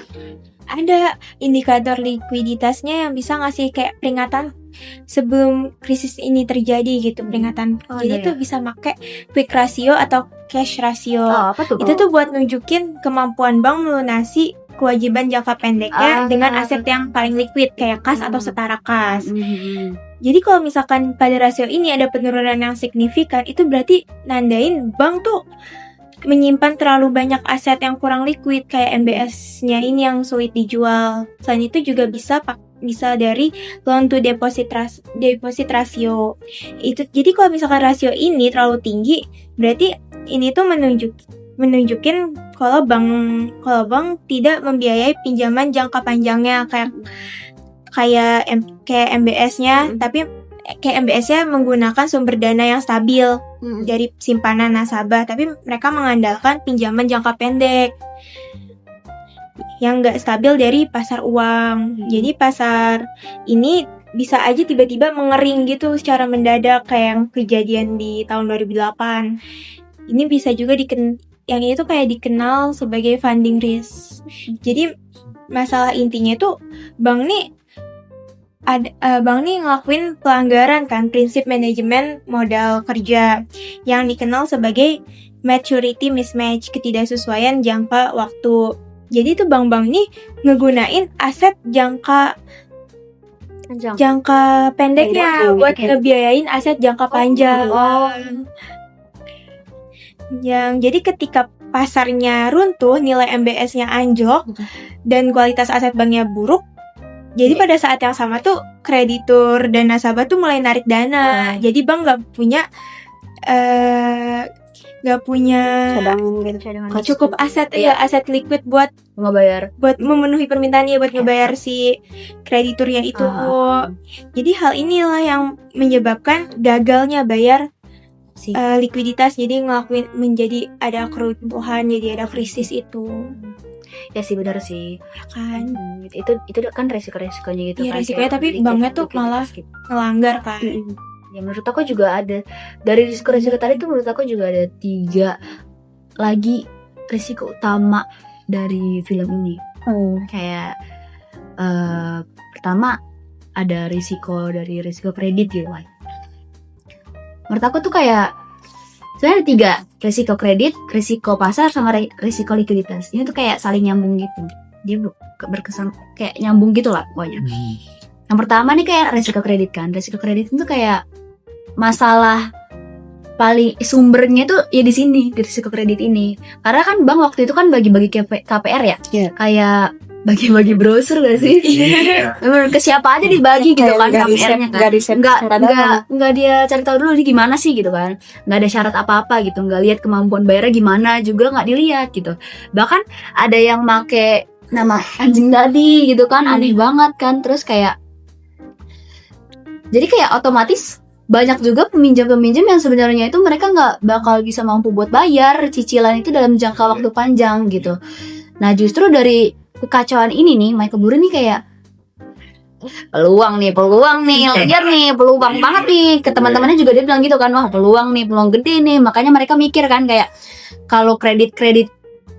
Speaker 3: Ada indikator likuiditasnya yang bisa ngasih kayak peringatan sebelum krisis ini terjadi gitu, peringatan. Jadi tuh bisa pakai quick ratio atau cash ratio.
Speaker 2: Apa tuh?
Speaker 3: Itu tuh buat nunjukin kemampuan bank melunasi kewajiban jangka pendeknya dengan aset yang paling liquid kayak kas atau setara kas. Jadi kalau misalkan pada rasio ini ada penurunan yang signifikan, itu berarti nandain bank tuh menyimpan terlalu banyak aset yang kurang liquid kayak MBS-nya ini yang sulit dijual. Selain itu juga bisa dari loan to deposit ratio. Itu jadi kalau misalkan rasio ini terlalu tinggi, berarti ini tuh menunjukin kalau bank tidak membiayai pinjaman jangka panjangnya kayak MBS-nya, tapi kayak MBS-nya menggunakan sumber dana yang stabil dari simpanan nasabah, tapi mereka mengandalkan pinjaman jangka pendek yang nggak stabil dari pasar uang. Jadi pasar ini bisa aja tiba-tiba mengering gitu secara mendadak kayak yang kejadian di tahun 2008. Ini bisa juga yang itu kayak dikenal sebagai funding risk. Jadi masalah intinya tuh bank nih ngelakuin pelanggaran kan prinsip manajemen modal kerja yang dikenal sebagai maturity mismatch, ketidaksesuaian jangka waktu. Jadi tuh bank-bank ini ngegunain aset jangka pendeknya buat ngebiayain aset jangka panjang. Jadi ketika pasarnya runtuh, nilai MBS-nya anjlok dan kualitas aset banknya buruk. Jadi pada saat yang sama tuh kreditur dan nasabah tuh mulai narik dana. Jadi bank nggak punya
Speaker 2: cadangan
Speaker 3: cukup aset aset liquid buat memenuhi permintaannya, buat ngebayar si krediturnya itu. Jadi hal inilah yang menyebabkan gagalnya bayar likuiditas. Jadi menjadi ada keruntuhan, jadi ada krisis itu.
Speaker 2: Ya sih, benar sih
Speaker 3: Kan
Speaker 2: itu kan resiko-resikonya gitu
Speaker 3: ya,
Speaker 2: kan.
Speaker 3: resikonya, tapi banknya tuh malah ngelanggar kan.
Speaker 2: Ya menurut aku juga ada dari risiko-risiko tadi tuh, menurut aku juga ada 3 lagi risiko utama dari film ini. Kayak pertama ada risiko kredit gitu. Menurut aku tuh kayak sebenarnya ada 3, risiko kredit, risiko pasar, sama risiko likuiditas. Ini tuh kayak saling nyambung gitu. Dia berkesan kayak nyambung gitu lah pokoknya. Yang pertama nih kayak risiko kredit kan. Risiko kredit itu kayak masalah paling sumbernya tuh ya di sini, di risiko kredit ini. Karena kan bank waktu itu kan bagi-bagi KPR ya. Kayak bagi-bagi brosur gak sih? Ke siapa aja dibagi gitu kan KPR-nya kan. Enggak dia cari tahu dulu dia gimana sih gitu kan. Enggak ada syarat apa-apa gitu, enggak lihat kemampuan bayarnya gimana juga enggak dilihat gitu. Bahkan ada yang make nama anjing tadi gitu kan, aneh banget kan. Terus kayak jadi kayak otomatis banyak juga peminjam-peminjam yang sebenarnya itu mereka nggak bakal bisa mampu buat bayar cicilan itu dalam jangka waktu panjang gitu. Nah justru dari kekacauan ini nih, Michael Burry nih kayak peluang nih, lihat nih, peluang banget nih. Ke teman-temannya juga dia bilang gitu kan, wah peluang gede nih. Makanya mereka mikir kan kayak kalau kredit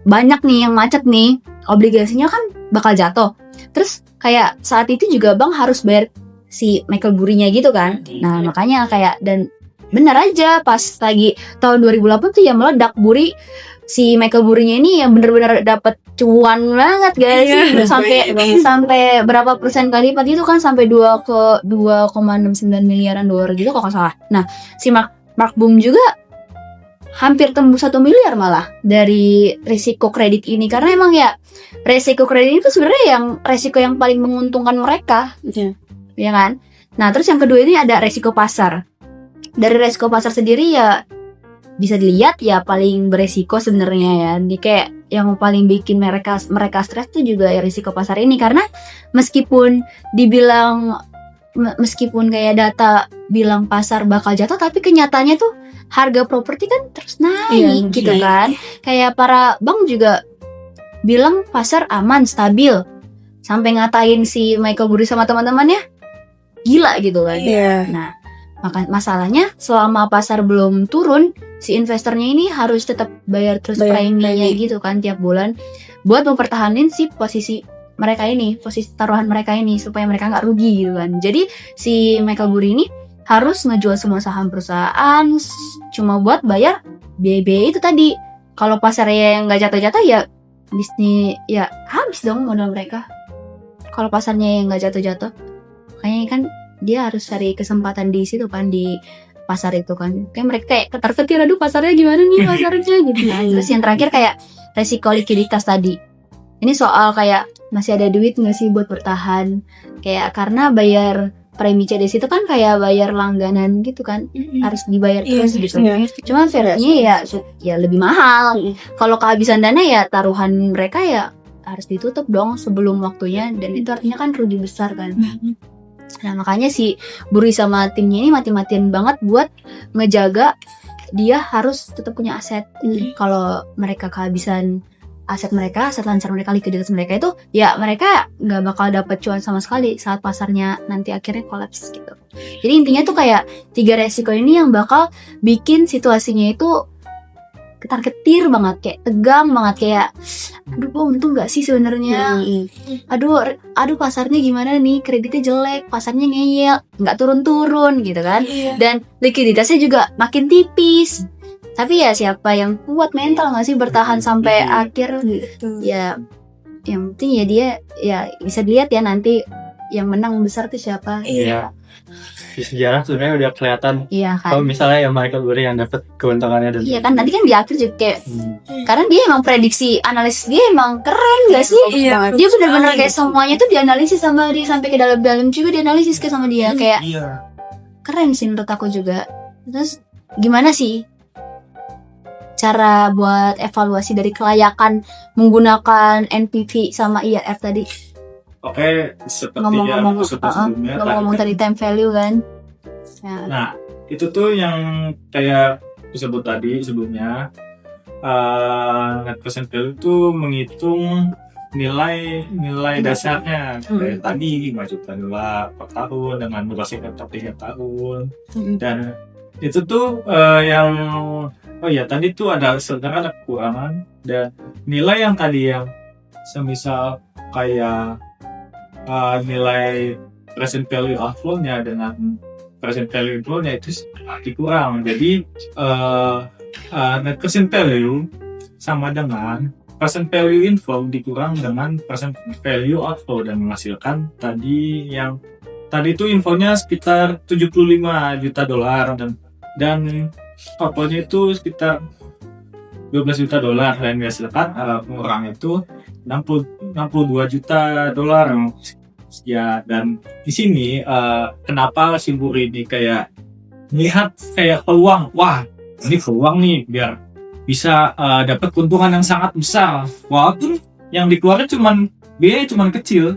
Speaker 2: banyak nih yang macet nih, obligasinya kan bakal jatuh. Terus kayak saat itu juga bank harus bayar si Michael Burry-nya gitu kan. Nah makanya kayak, dan benar aja pas lagi tahun 2008 tuh ya meledak Burry. Si Michael Burry-nya ini yang bener-bener dapat cuan banget guys. Sampai berapa persen kali lipat itu kan, sampai 2,69 miliaran dolar gitu kalau nggak salah. Nah si Mark Boom juga hampir tembus 1 miliar malah dari risiko kredit ini. Karena emang ya risiko kredit itu sebenarnya yang risiko yang paling menguntungkan mereka. Ya kan? Nah terus yang kedua ini ada resiko pasar. Dari resiko pasar sendiri ya bisa dilihat ya paling beresiko sebenarnya ya. Ini kayak yang paling bikin mereka stres tuh juga ya risiko pasar ini. Karena meskipun kayak data bilang pasar bakal jatuh, tapi kenyataannya tuh harga properti kan terus naik gitu kan. Kayak para bank juga bilang pasar aman, stabil, sampai ngatain si Michael Burry sama teman-temannya gila gitu kan. Nah, masalahnya selama pasar belum turun, si investornya ini harus tetap bayar terus premi-nya gitu kan tiap bulan buat mempertahankan si posisi mereka ini, posisi taruhan mereka ini supaya mereka nggak rugi gitu kan. Jadi si Michael Burry ini harus ngejual semua saham perusahaan cuma buat bayar biaya itu tadi. Kalau pasarnya yang nggak jatuh-jatuh ya bisnis ya habis dong modal mereka. Kalau pasarnya yang nggak jatuh-jatuh, kayaknya kan dia harus cari kesempatan di situ kan, di pasar itu kan. Kayak mereka kayak ketar-ketir, aduh pasarnya gimana nih pasarnya gitu. Nah, terus yang terakhir kayak resiko likuiditas tadi. Ini soal kayak masih ada duit nggak sih buat bertahan. Kayak karena bayar premi CDS itu kan kayak bayar langganan gitu kan, harus dibayar terus gitu. Cuman versinya ya lebih mahal. Kalau kehabisan dana ya taruhan mereka ya harus ditutup dong sebelum waktunya, dan itu artinya kan rugi besar kan. Nah makanya si Buri sama timnya ini mati-matian banget buat ngejaga dia harus tetap punya aset. Kalau mereka kehabisan aset lancar mereka, likuiditas mereka itu, ya mereka nggak bakal dapet cuan sama sekali saat pasarnya nanti akhirnya kolaps gitu. Jadi intinya tuh kayak 3 resiko ini yang bakal bikin situasinya itu ketar-ketir banget, kayak tegang banget, kayak aduh gue untung gak sih sebenarnya, aduh pasarnya gimana nih, kreditnya jelek, pasarnya ngeyel, nggak turun-turun gitu kan, dan likuiditasnya juga makin tipis. Tapi ya siapa yang kuat mental nggak sih bertahan sampai akhir ya, yang penting ya dia ya bisa dilihat ya nanti yang menang besar tuh siapa.
Speaker 1: Iya. Di sejarah sebenarnya udah kelihatan.
Speaker 2: Iya kan.
Speaker 1: Kalau misalnya ya Michael Burry yang dapat keuntungannya dan.
Speaker 2: Iya kan, nanti kan di akhir juga kayak karena dia emang prediksi analisis dia emang keren gak sih?
Speaker 3: Iya.
Speaker 2: Dia benar-benar kayak semuanya tuh dianalisis sama dia, sampai ke dalam-dalam juga dianalisis kayak sama dia, kayak keren sih menurut aku juga. Terus gimana sih cara buat evaluasi dari kelayakan menggunakan NPV sama IRR tadi?
Speaker 5: Oke, seperti yang
Speaker 2: Ngomong-ngomong
Speaker 5: sebelumnya
Speaker 2: tadi time value kan. Ya.
Speaker 5: Nah, itu tuh yang kayak disebut tadi sebelumnya, net present value itu menghitung nilai dasarnya kayak tadi 5 juta dolar per tahun dengan durasi kontrak 3 tahun. Dan itu tuh tadi tuh sebenarnya ada kekurangan, dan nilai yang tadi yang semisal kayak nilai present value outflow-nya dengan present value inflow-nya itu kurang. Jadi net present value sama dengan present value inflow dikurang dengan present value outflow, dan menghasilkan tadi itu infonya sekitar 75 juta dolar dan outflow-nya itu sekitar 12 juta dolar, dan menghasilkan pengurang itu 62 juta dolar ya. Dan di sini kenapa si Buri ini kayak melihat kayak peluang, wah ini peluang nih biar bisa dapat keuntungan yang sangat besar walaupun yang dikeluarin biaya cuman kecil.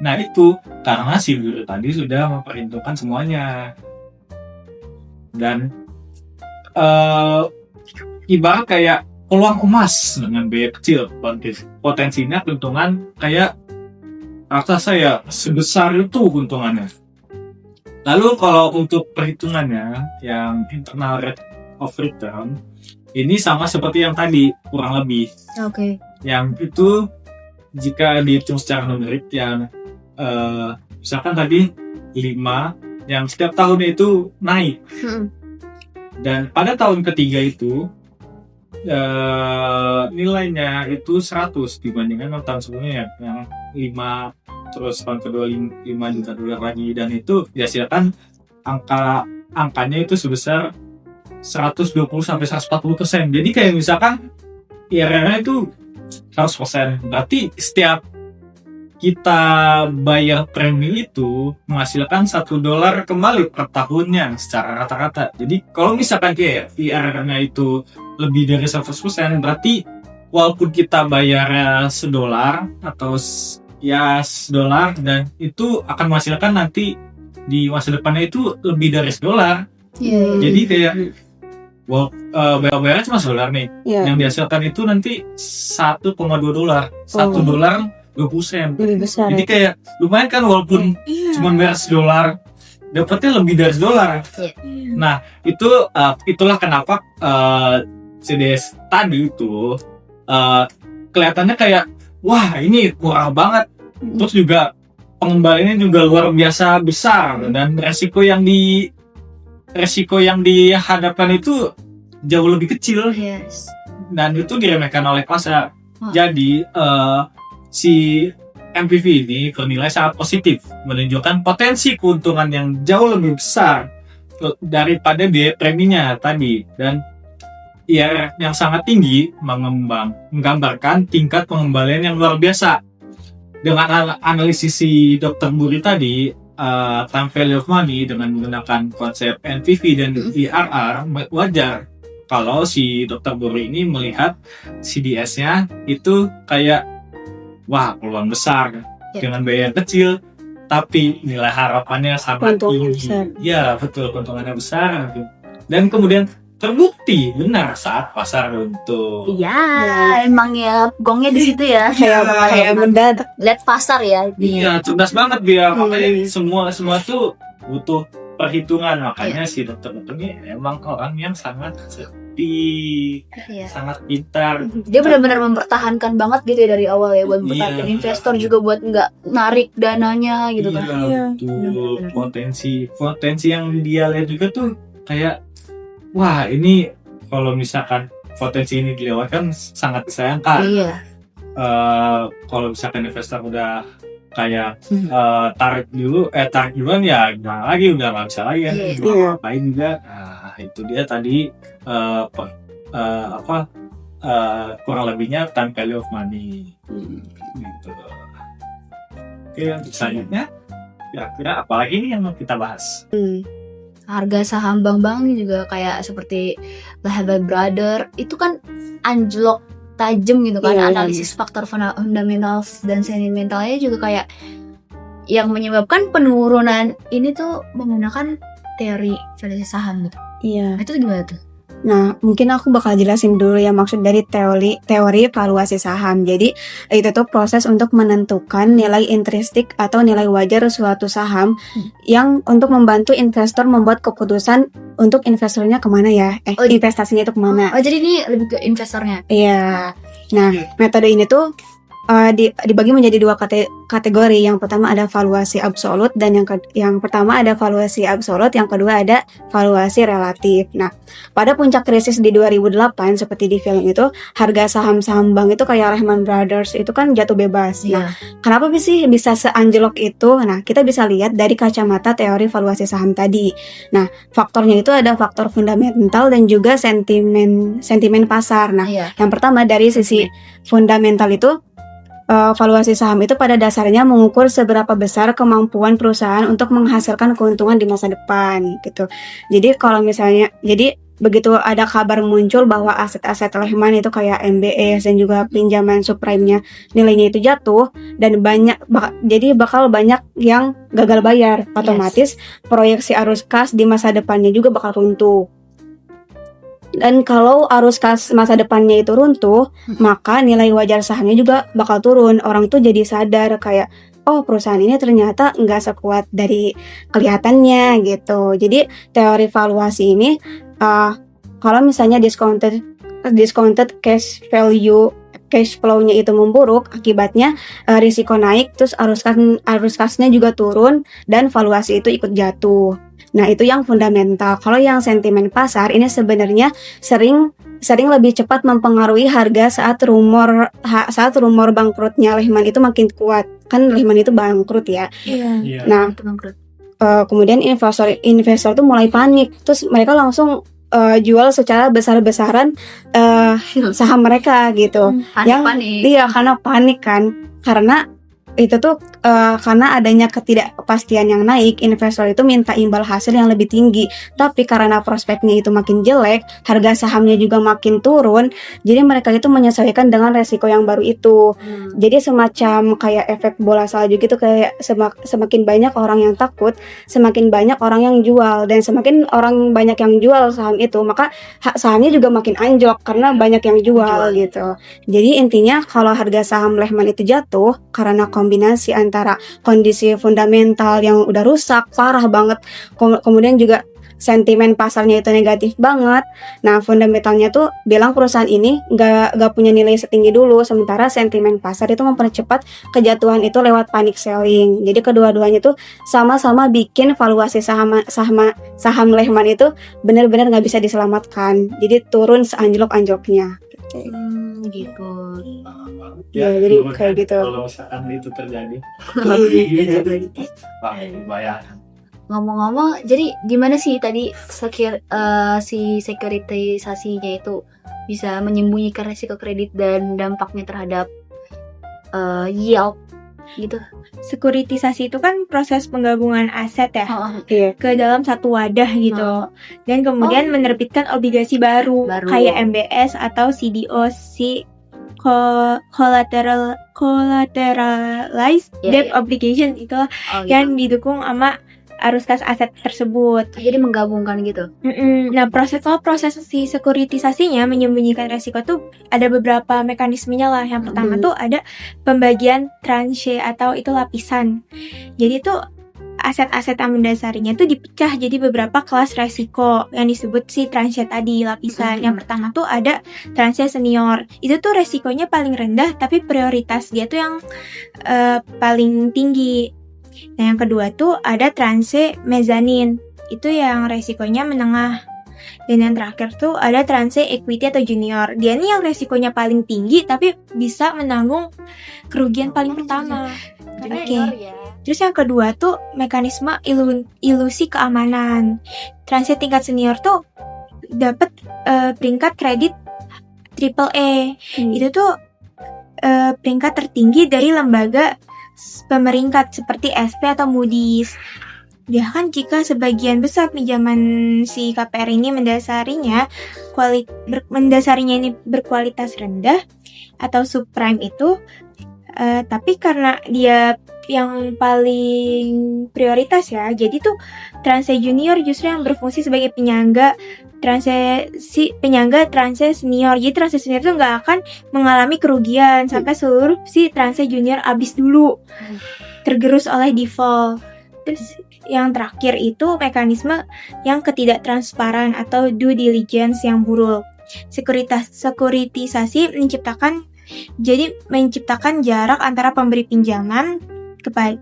Speaker 5: Nah itu karena si Buri tadi sudah memperhitungkan semuanya, dan ibarat kayak peluang emas dengan biaya kecil, potensinya keuntungan kayak rasa saya sebesar itu keuntungannya. Lalu kalau untuk perhitungannya yang internal rate of return ini sama seperti yang tadi kurang lebih.
Speaker 2: Oke.
Speaker 5: Yang itu jika dihitung secara numerik yang misalkan tadi 5 yang setiap tahunnya itu naik. Dan pada tahun ketiga itu nilainya itu 100 dibandingkan tahun sebelumnya yang 5, terus tahun kedua 5 juta dolar lagi, dan itu dihasilkan angkanya itu sebesar 120-140%. Jadi kayak misalkan IRR-nya itu 100%, berarti setiap kita bayar premi itu menghasilkan $1 kembali per tahunnya secara rata-rata. Jadi kalau misalkan kayak IRR-nya itu lebih dari 100%, berarti walaupun kita bayarnya $1 atau $1, dan itu akan menghasilkan nanti di masa depannya itu lebih dari $1. Jadi kayak bayar-bayarnya cuma $1 nih. Yang dihasilkan itu nanti $1,2. $1 20%.
Speaker 4: Lebih besar.
Speaker 5: Jadi kayak lumayan kan, walaupun cuma bayar $1, dapatnya lebih dari $1. Nah, itulah kenapa CDS tadi itu kelihatannya kayak wah ini murah banget. Terus juga pengembaliannya juga luar biasa besar, dan resiko yang dihadapkan itu jauh lebih kecil. Dan itu diremehkan oleh pasar. Jadi si MPV ini bernilai sangat positif, menunjukkan potensi keuntungan yang jauh lebih besar daripada biaya preminya tadi, dan IRR yang sangat tinggi menggambarkan tingkat pengembalian yang luar biasa. Dengan analisis si Dr. Buri tadi, time value of money dengan menggunakan konsep NPV dan IRR, wajar kalau si Dr. Buri ini melihat CDS-nya itu kayak wah peluang besar dengan biaya yang kecil, tapi nilai harapannya sangat
Speaker 4: Keuntungannya
Speaker 5: tinggi.
Speaker 4: besar.
Speaker 5: Ya betul, keuntungannya besar. Dan kemudian terbukti benar saat pasar runtuh.
Speaker 2: Iya, emang ya gongnya di situ ya.
Speaker 4: Kayak mendadak.
Speaker 2: Lihat pasar ya.
Speaker 5: Iya, cerdas banget dia. Makanya semua tuh butuh perhitungan. Makanya si dokter ini emang orang yang sangat cerdik,
Speaker 2: Iya.
Speaker 5: sangat pintar.
Speaker 2: Dia benar-benar mempertahankan banget gitu ya dari awal ya, buat mempertahankan
Speaker 5: Iya.
Speaker 2: investor juga buat nggak narik dananya gitu kan.
Speaker 5: Iya, betul. Potensi yang dia lihat juga tuh kayak, wah ini kalau misalkan potensi ini dilewatkan sangat disayangkan.
Speaker 2: Iya.
Speaker 5: Kalau misalkan investor udah kayak tarik duluan ya gimana lagi, udah nggak bisa lagi kan.
Speaker 2: Iya.
Speaker 5: Mau ngapain juga. Nah itu dia tadi kurang lebihnya time value of money gitu. Oke, untuk selanjutnya kira-kira apa lagi nih yang mau kita bahas?
Speaker 2: Harga saham bank-bank juga kayak seperti Lehman Brothers itu kan anjlok tajam gitu kan.
Speaker 4: Iya,
Speaker 2: Analisis faktor fundamental dan sentimentalnya juga kayak yang menyebabkan penurunan ini tuh menggunakan teori valuasi saham gitu.
Speaker 4: Iya.
Speaker 2: Itu gimana tuh?
Speaker 4: Nah, mungkin aku bakal jelasin dulu ya maksud dari teori valuasi saham. Jadi, itu tuh proses untuk menentukan nilai intrinsik atau nilai wajar suatu saham yang untuk membantu investor membuat keputusan untuk investornya kemana ya. Investasinya itu kemana.
Speaker 2: Oh, jadi ini lebih ke investornya.
Speaker 4: Iya. Nah, metode ini tuh dibagi menjadi dua kategori. Yang pertama ada valuasi absolut dan yang pertama ada valuasi absolut, yang kedua ada valuasi relatif. Nah, pada puncak krisis di 2008 seperti di film itu, harga saham-saham bank itu kayak Lehman Brothers itu kan jatuh bebas. Nah, kenapa sih bisa seanjlok itu? Nah, kita bisa lihat dari kacamata teori valuasi saham tadi. Nah, faktornya itu ada faktor fundamental dan juga sentimen pasar. Nah, yang pertama dari sisi fundamental itu valuasi saham itu pada dasarnya mengukur seberapa besar kemampuan perusahaan untuk menghasilkan keuntungan di masa depan gitu. Jadi kalau misalnya, begitu ada kabar muncul bahwa aset-aset Lehman itu kayak MBS dan juga pinjaman subprime-nya nilainya itu jatuh dan jadi bakal banyak yang gagal bayar, otomatis proyeksi arus kas di masa depannya juga bakal runtuh. Dan kalau arus kas masa depannya itu runtuh, maka nilai wajar sahamnya juga bakal turun. Orang tuh jadi sadar kayak, oh perusahaan ini ternyata nggak sekuat dari kelihatannya gitu. Jadi teori valuasi ini, kalau misalnya discounted cash flow-nya itu memburuk, akibatnya risiko naik, terus arus kasnya juga turun dan valuasi itu ikut jatuh. Nah, itu yang fundamental. Kalau yang sentimen pasar ini sebenarnya sering lebih cepat mempengaruhi harga saat rumor bangkrutnya Lehman itu makin kuat. Kan Lehman itu bangkrut ya.
Speaker 3: Iya.
Speaker 4: Nah,
Speaker 2: Itu bangkrut.
Speaker 4: kemudian investor tuh mulai panik. Terus mereka langsung jual secara besar-besaran saham mereka gitu.
Speaker 2: Panik.
Speaker 4: Iya, karena panik kan. Karena itu tuh karena adanya ketidakpastian yang naik, investor itu minta imbal hasil yang lebih tinggi. Tapi karena prospeknya itu makin jelek, harga sahamnya juga makin turun. Jadi mereka itu menyesuaikan dengan resiko yang baru itu. Jadi semacam kayak efek bola salju gitu, kayak semakin banyak orang yang takut, semakin banyak orang yang jual, dan semakin orang banyak yang jual saham itu, maka sahamnya juga makin anjlok karena banyak yang jual gitu. Jadi intinya kalau harga saham Lehman itu jatuh karena kombinasi antara kondisi fundamental yang udah rusak parah banget, kemudian juga sentimen pasarnya itu negatif banget. Nah, fundamentalnya tuh bilang perusahaan ini gak punya nilai setinggi dulu, sementara sentimen pasar itu mempercepat kejatuhan itu lewat panic selling. Jadi kedua-duanya tuh sama-sama bikin valuasi saham Lehman itu benar-benar gak bisa diselamatkan. Jadi turun seanjlok-anjloknya.
Speaker 2: Gitu.
Speaker 4: Ya, jadi kayak gitu.
Speaker 5: Kalau misalkan itu terjadi, bayangkan.
Speaker 2: Ngomong-ngomong, jadi gimana sih tadi si sekuritisasinya itu bisa menyembunyikan risiko kredit dan dampaknya terhadap yield gitu?
Speaker 3: Sekuritisasi itu kan proses penggabungan aset ya
Speaker 4: Iya.
Speaker 3: ke dalam satu wadah gitu, dan kemudian menerbitkan obligasi baru kayak MBS atau CDO, collateralized debt obligation itu yang didukung sama arus kas aset tersebut.
Speaker 2: Jadi menggabungkan gitu.
Speaker 3: Nah, proses si sekuritisasinya menyembunyikan resiko tuh ada beberapa mekanismenya lah. Yang pertama tuh ada pembagian tranche atau itu lapisan. Jadi tuh aset-aset yang mendasarinya tuh dipecah jadi beberapa kelas resiko yang disebut si tranche tadi, lapisan. Yang pertama tuh ada tranche senior. Itu tuh resikonya paling rendah tapi prioritas dia tuh yang paling tinggi. Nah, yang kedua tuh ada tranche mezanin. Itu yang resikonya menengah. Dan yang terakhir tuh ada tranche equity atau junior. Dia nih yang resikonya paling tinggi tapi bisa menanggung kerugian paling pertama. Oke. Terus yang kedua tuh mekanisme ilusi keamanan. Tranche tingkat senior tuh dapat peringkat kredit AAA. Itu tuh peringkat tertinggi dari lembaga pemeringkat seperti SP atau Moody's. Bahkan jika sebagian besar pinjaman si KPR ini mendasarinya ini berkualitas rendah atau subprime itu, tapi karena dia yang paling prioritas ya, jadi tuh tranche junior justru yang berfungsi sebagai penyangga tranche senior. Jadi tranche senior tuh nggak akan mengalami kerugian sampai seluruh si tranche junior habis dulu, tergerus oleh default. Terus yang terakhir itu mekanisme yang ketidaktransparan atau due diligence yang buruk. Sekuritisasi menciptakan jarak antara pemberi pinjaman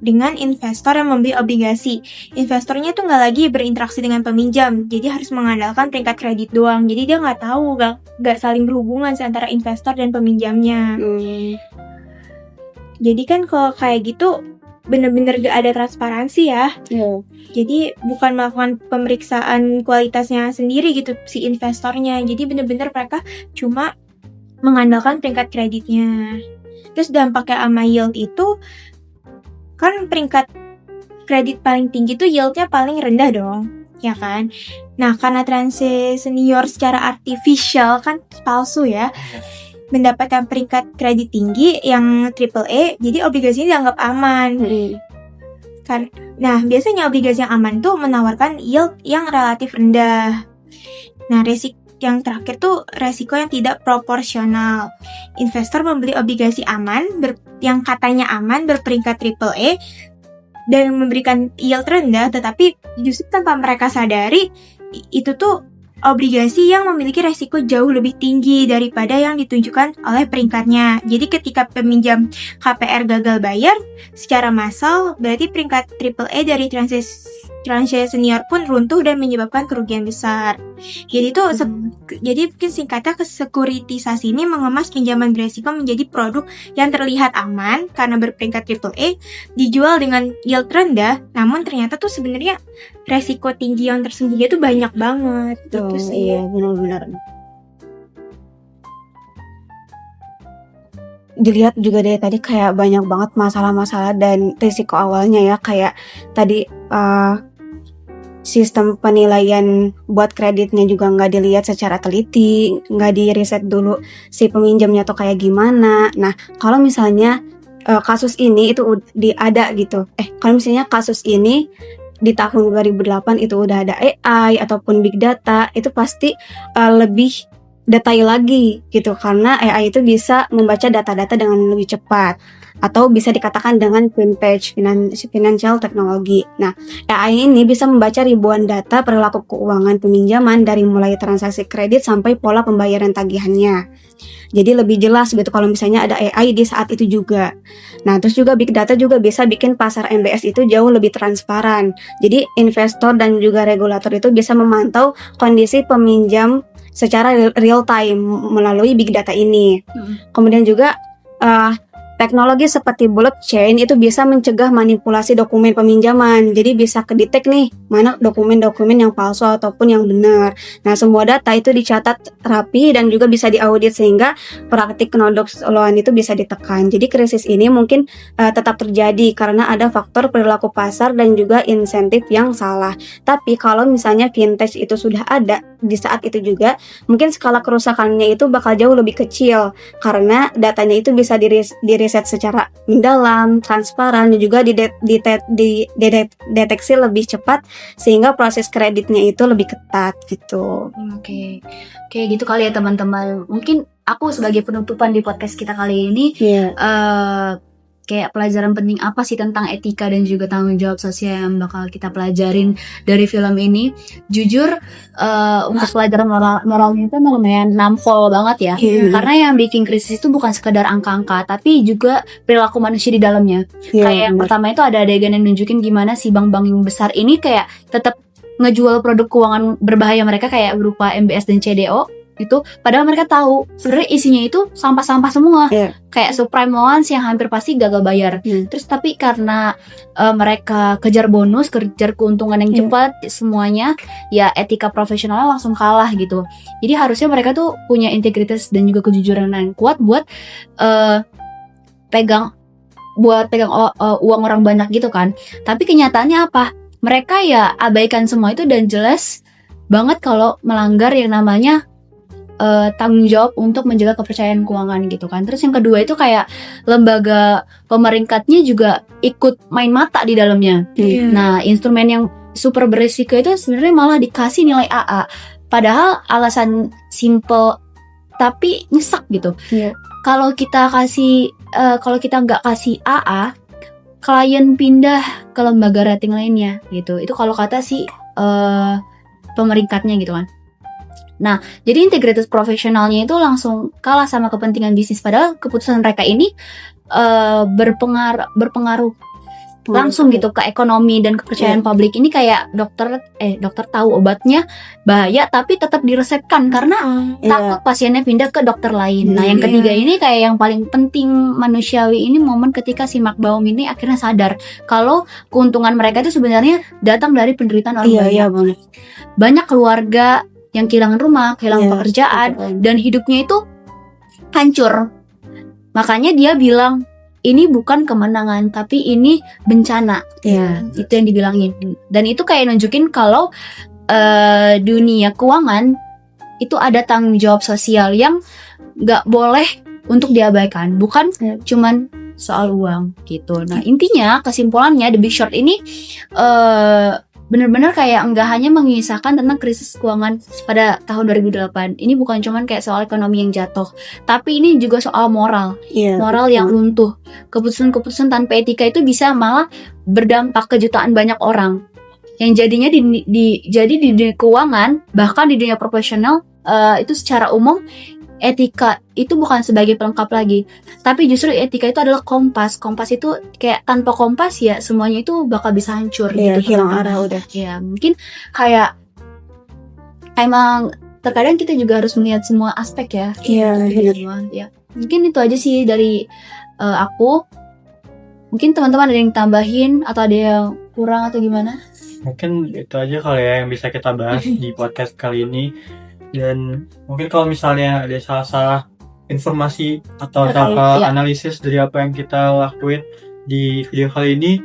Speaker 3: dengan investor yang membeli obligasi. Investornya tuh nggak lagi berinteraksi dengan peminjam, jadi harus mengandalkan peringkat kredit doang. Jadi dia nggak tahu, nggak saling berhubungan antara investor dan peminjamnya. Jadi kan kalau kayak gitu bener-bener gak ada transparansi ya. Jadi bukan melakukan pemeriksaan kualitasnya sendiri gitu si investornya. Jadi bener-bener mereka cuma mengandalkan peringkat kreditnya. Terus dampaknya sama yield itu, kan peringkat kredit paling tinggi tuh yieldnya paling rendah dong, ya kan? Nah, karena tranche senior secara artificial kan palsu ya, mendapatkan peringkat kredit tinggi yang AAA, jadi obligasinya dianggap aman. Kan? Nah, biasanya obligasi yang aman tuh menawarkan yield yang relatif rendah. Nah, yang terakhir tuh resiko yang tidak proporsional. Investor membeli obligasi aman yang katanya aman berperingkat AAA dan memberikan yield rendah, tetapi justru tanpa mereka sadari itu tuh obligasi yang memiliki resiko jauh lebih tinggi daripada yang ditunjukkan oleh peringkatnya. Jadi ketika peminjam KPR gagal bayar secara massal, berarti peringkat AAA dari tranche senior pun runtuh dan menyebabkan kerugian besar. Jadi itu jadi mungkin singkatnya, sekuritisasi ini mengemas pinjaman beresiko menjadi produk yang terlihat aman karena berperingkat AAA, dijual dengan yield rendah, namun ternyata tuh sebenarnya resiko tinggi yang tersembunyi itu banyak banget.
Speaker 4: Tuh, iya benar-benar. Dilihat juga dari tadi kayak banyak banget masalah-masalah dan risiko awalnya ya, kayak tadi sistem penilaian buat kreditnya juga nggak dilihat secara teliti, nggak di riset dulu si peminjamnya tuh kayak gimana. Nah, kalau misalnya kasus ini itu ada gitu, kalau misalnya kasus ini di tahun 2008 itu udah ada AI ataupun big data, itu pasti lebih detail lagi gitu, karena AI itu bisa membaca data-data dengan lebih cepat, atau bisa dikatakan dengan vintage financial technology. Nah, AI ini bisa membaca ribuan data perilaku keuangan peminjaman dari mulai transaksi kredit sampai pola pembayaran tagihannya. Jadi lebih jelas gitu kalau misalnya ada AI di saat itu juga. Nah, terus juga big data juga bisa bikin pasar MBS itu jauh lebih transparan. Jadi investor dan juga regulator itu bisa memantau kondisi peminjam secara real time melalui big data ini. Kemudian juga teknologi seperti blockchain itu bisa mencegah manipulasi dokumen peminjaman. Jadi bisa kedetek nih mana dokumen-dokumen yang palsu ataupun yang benar. Nah, semua data itu dicatat rapi dan juga bisa diaudit sehingga praktik kedokteran itu bisa ditekan. Jadi krisis ini mungkin tetap terjadi karena ada faktor perilaku pasar dan juga insentif yang salah. Tapi kalau misalnya vintage itu sudah ada di saat itu juga, mungkin skala kerusakannya itu bakal jauh lebih kecil karena datanya itu bisa diriset secara mendalam, transparan, dan juga dideteksi lebih cepat sehingga proses kreditnya itu lebih ketat gitu.
Speaker 2: Oke, gitu kali ya teman-teman. Mungkin aku sebagai penutupan di podcast kita kali ini, kayak pelajaran penting apa sih tentang etika dan juga tanggung jawab sosial yang bakal kita pelajarin dari film ini. Jujur untuk pelajaran moralnya itu lumayan nampol banget ya. Karena yang bikin krisis itu bukan sekedar angka-angka, tapi juga perilaku manusia di dalamnya. Kayak yang pertama itu ada adegan yang nunjukin gimana si bank-bank yang besar ini kayak tetap ngejual produk keuangan berbahaya mereka kayak berupa MBS dan CDO itu, padahal mereka tahu sebenarnya isinya itu sampah-sampah semua, kayak subprime loans yang hampir pasti gagal bayar. Terus tapi karena mereka kejar bonus, kejar keuntungan yang cepat semuanya, ya etika profesionalnya langsung kalah gitu. Jadi harusnya mereka tuh punya integritas dan juga kejujuran yang kuat buat pegang uang orang banyak gitu kan. Tapi kenyataannya apa? Mereka ya abaikan semua itu dan jelas banget kalau melanggar yang namanya tanggung jawab untuk menjaga kepercayaan keuangan gitu kan. Terus yang kedua itu kayak lembaga pemeringkatnya juga ikut main mata di dalamnya. Nah, instrumen yang super berisiko itu sebenarnya malah dikasih nilai AA. Padahal alasan simple tapi nyesek gitu. Kalau kita nggak kasih AA, klien pindah ke lembaga rating lainnya gitu. Itu kalau kata si pemeringkatnya gitu kan. Nah, jadi integritas profesionalnya itu langsung kalah sama kepentingan bisnis. Padahal keputusan mereka ini berpengaruh langsung gitu ke ekonomi dan kepercayaan publik. Ini kayak dokter tahu obatnya bahaya tapi tetap diresepkan karena takut pasiennya pindah ke dokter lain. Nah, yang ketiga ini kayak yang paling penting manusiawi ini momen ketika si Mark Baum ini akhirnya sadar kalau keuntungan mereka itu sebenarnya datang dari penderitaan orang banyak. Banyak keluarga yang kehilangan rumah, kehilangan pekerjaan, dan hidupnya itu hancur. Makanya dia bilang, ini bukan kemenangan, tapi ini bencana. Itu yang dibilangin. Dan itu kayak nunjukin kalau dunia keuangan itu ada tanggung jawab sosial yang gak boleh untuk diabaikan. Bukan cuman soal uang gitu. Nah, intinya kesimpulannya The Big Short ini benar-benar kayak nggak hanya mengisahkan tentang krisis keuangan pada tahun 2008. Ini bukan cuman kayak soal ekonomi yang jatuh, tapi ini juga soal moral. Moral yang runtuh. Keputusan-keputusan tanpa etika itu bisa malah berdampak ke jutaan banyak orang. Yang jadinya jadi di dunia keuangan, bahkan di dunia profesional itu secara umum etika itu bukan sebagai pelengkap lagi, tapi justru etika itu adalah kompas. Kompas itu kayak tanpa kompas ya semuanya itu bakal bisa hancur gitu.
Speaker 4: Hilang arah udah.
Speaker 2: Ya mungkin kayak emang terkadang kita juga harus melihat semua aspek ya. Ya mungkin itu aja sih dari aku. Mungkin teman-teman ada yang tambahin atau ada yang kurang atau gimana?
Speaker 1: Mungkin itu aja kali ya yang bisa kita bahas di podcast kali ini. Dan mungkin kalau misalnya ada salah-salah informasi atau analisis dari apa yang kita lakuin di video kali ini,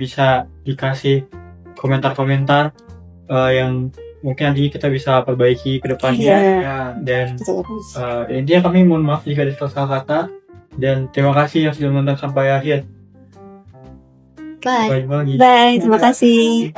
Speaker 1: bisa dikasih komentar-komentar yang mungkin nanti kita bisa perbaiki ke depannya. Dan intinya kami mohon maaf jika ada salah kata, dan terima kasih yang sudah menonton sampai akhir.
Speaker 2: Bye.
Speaker 4: Bye, terima kasih.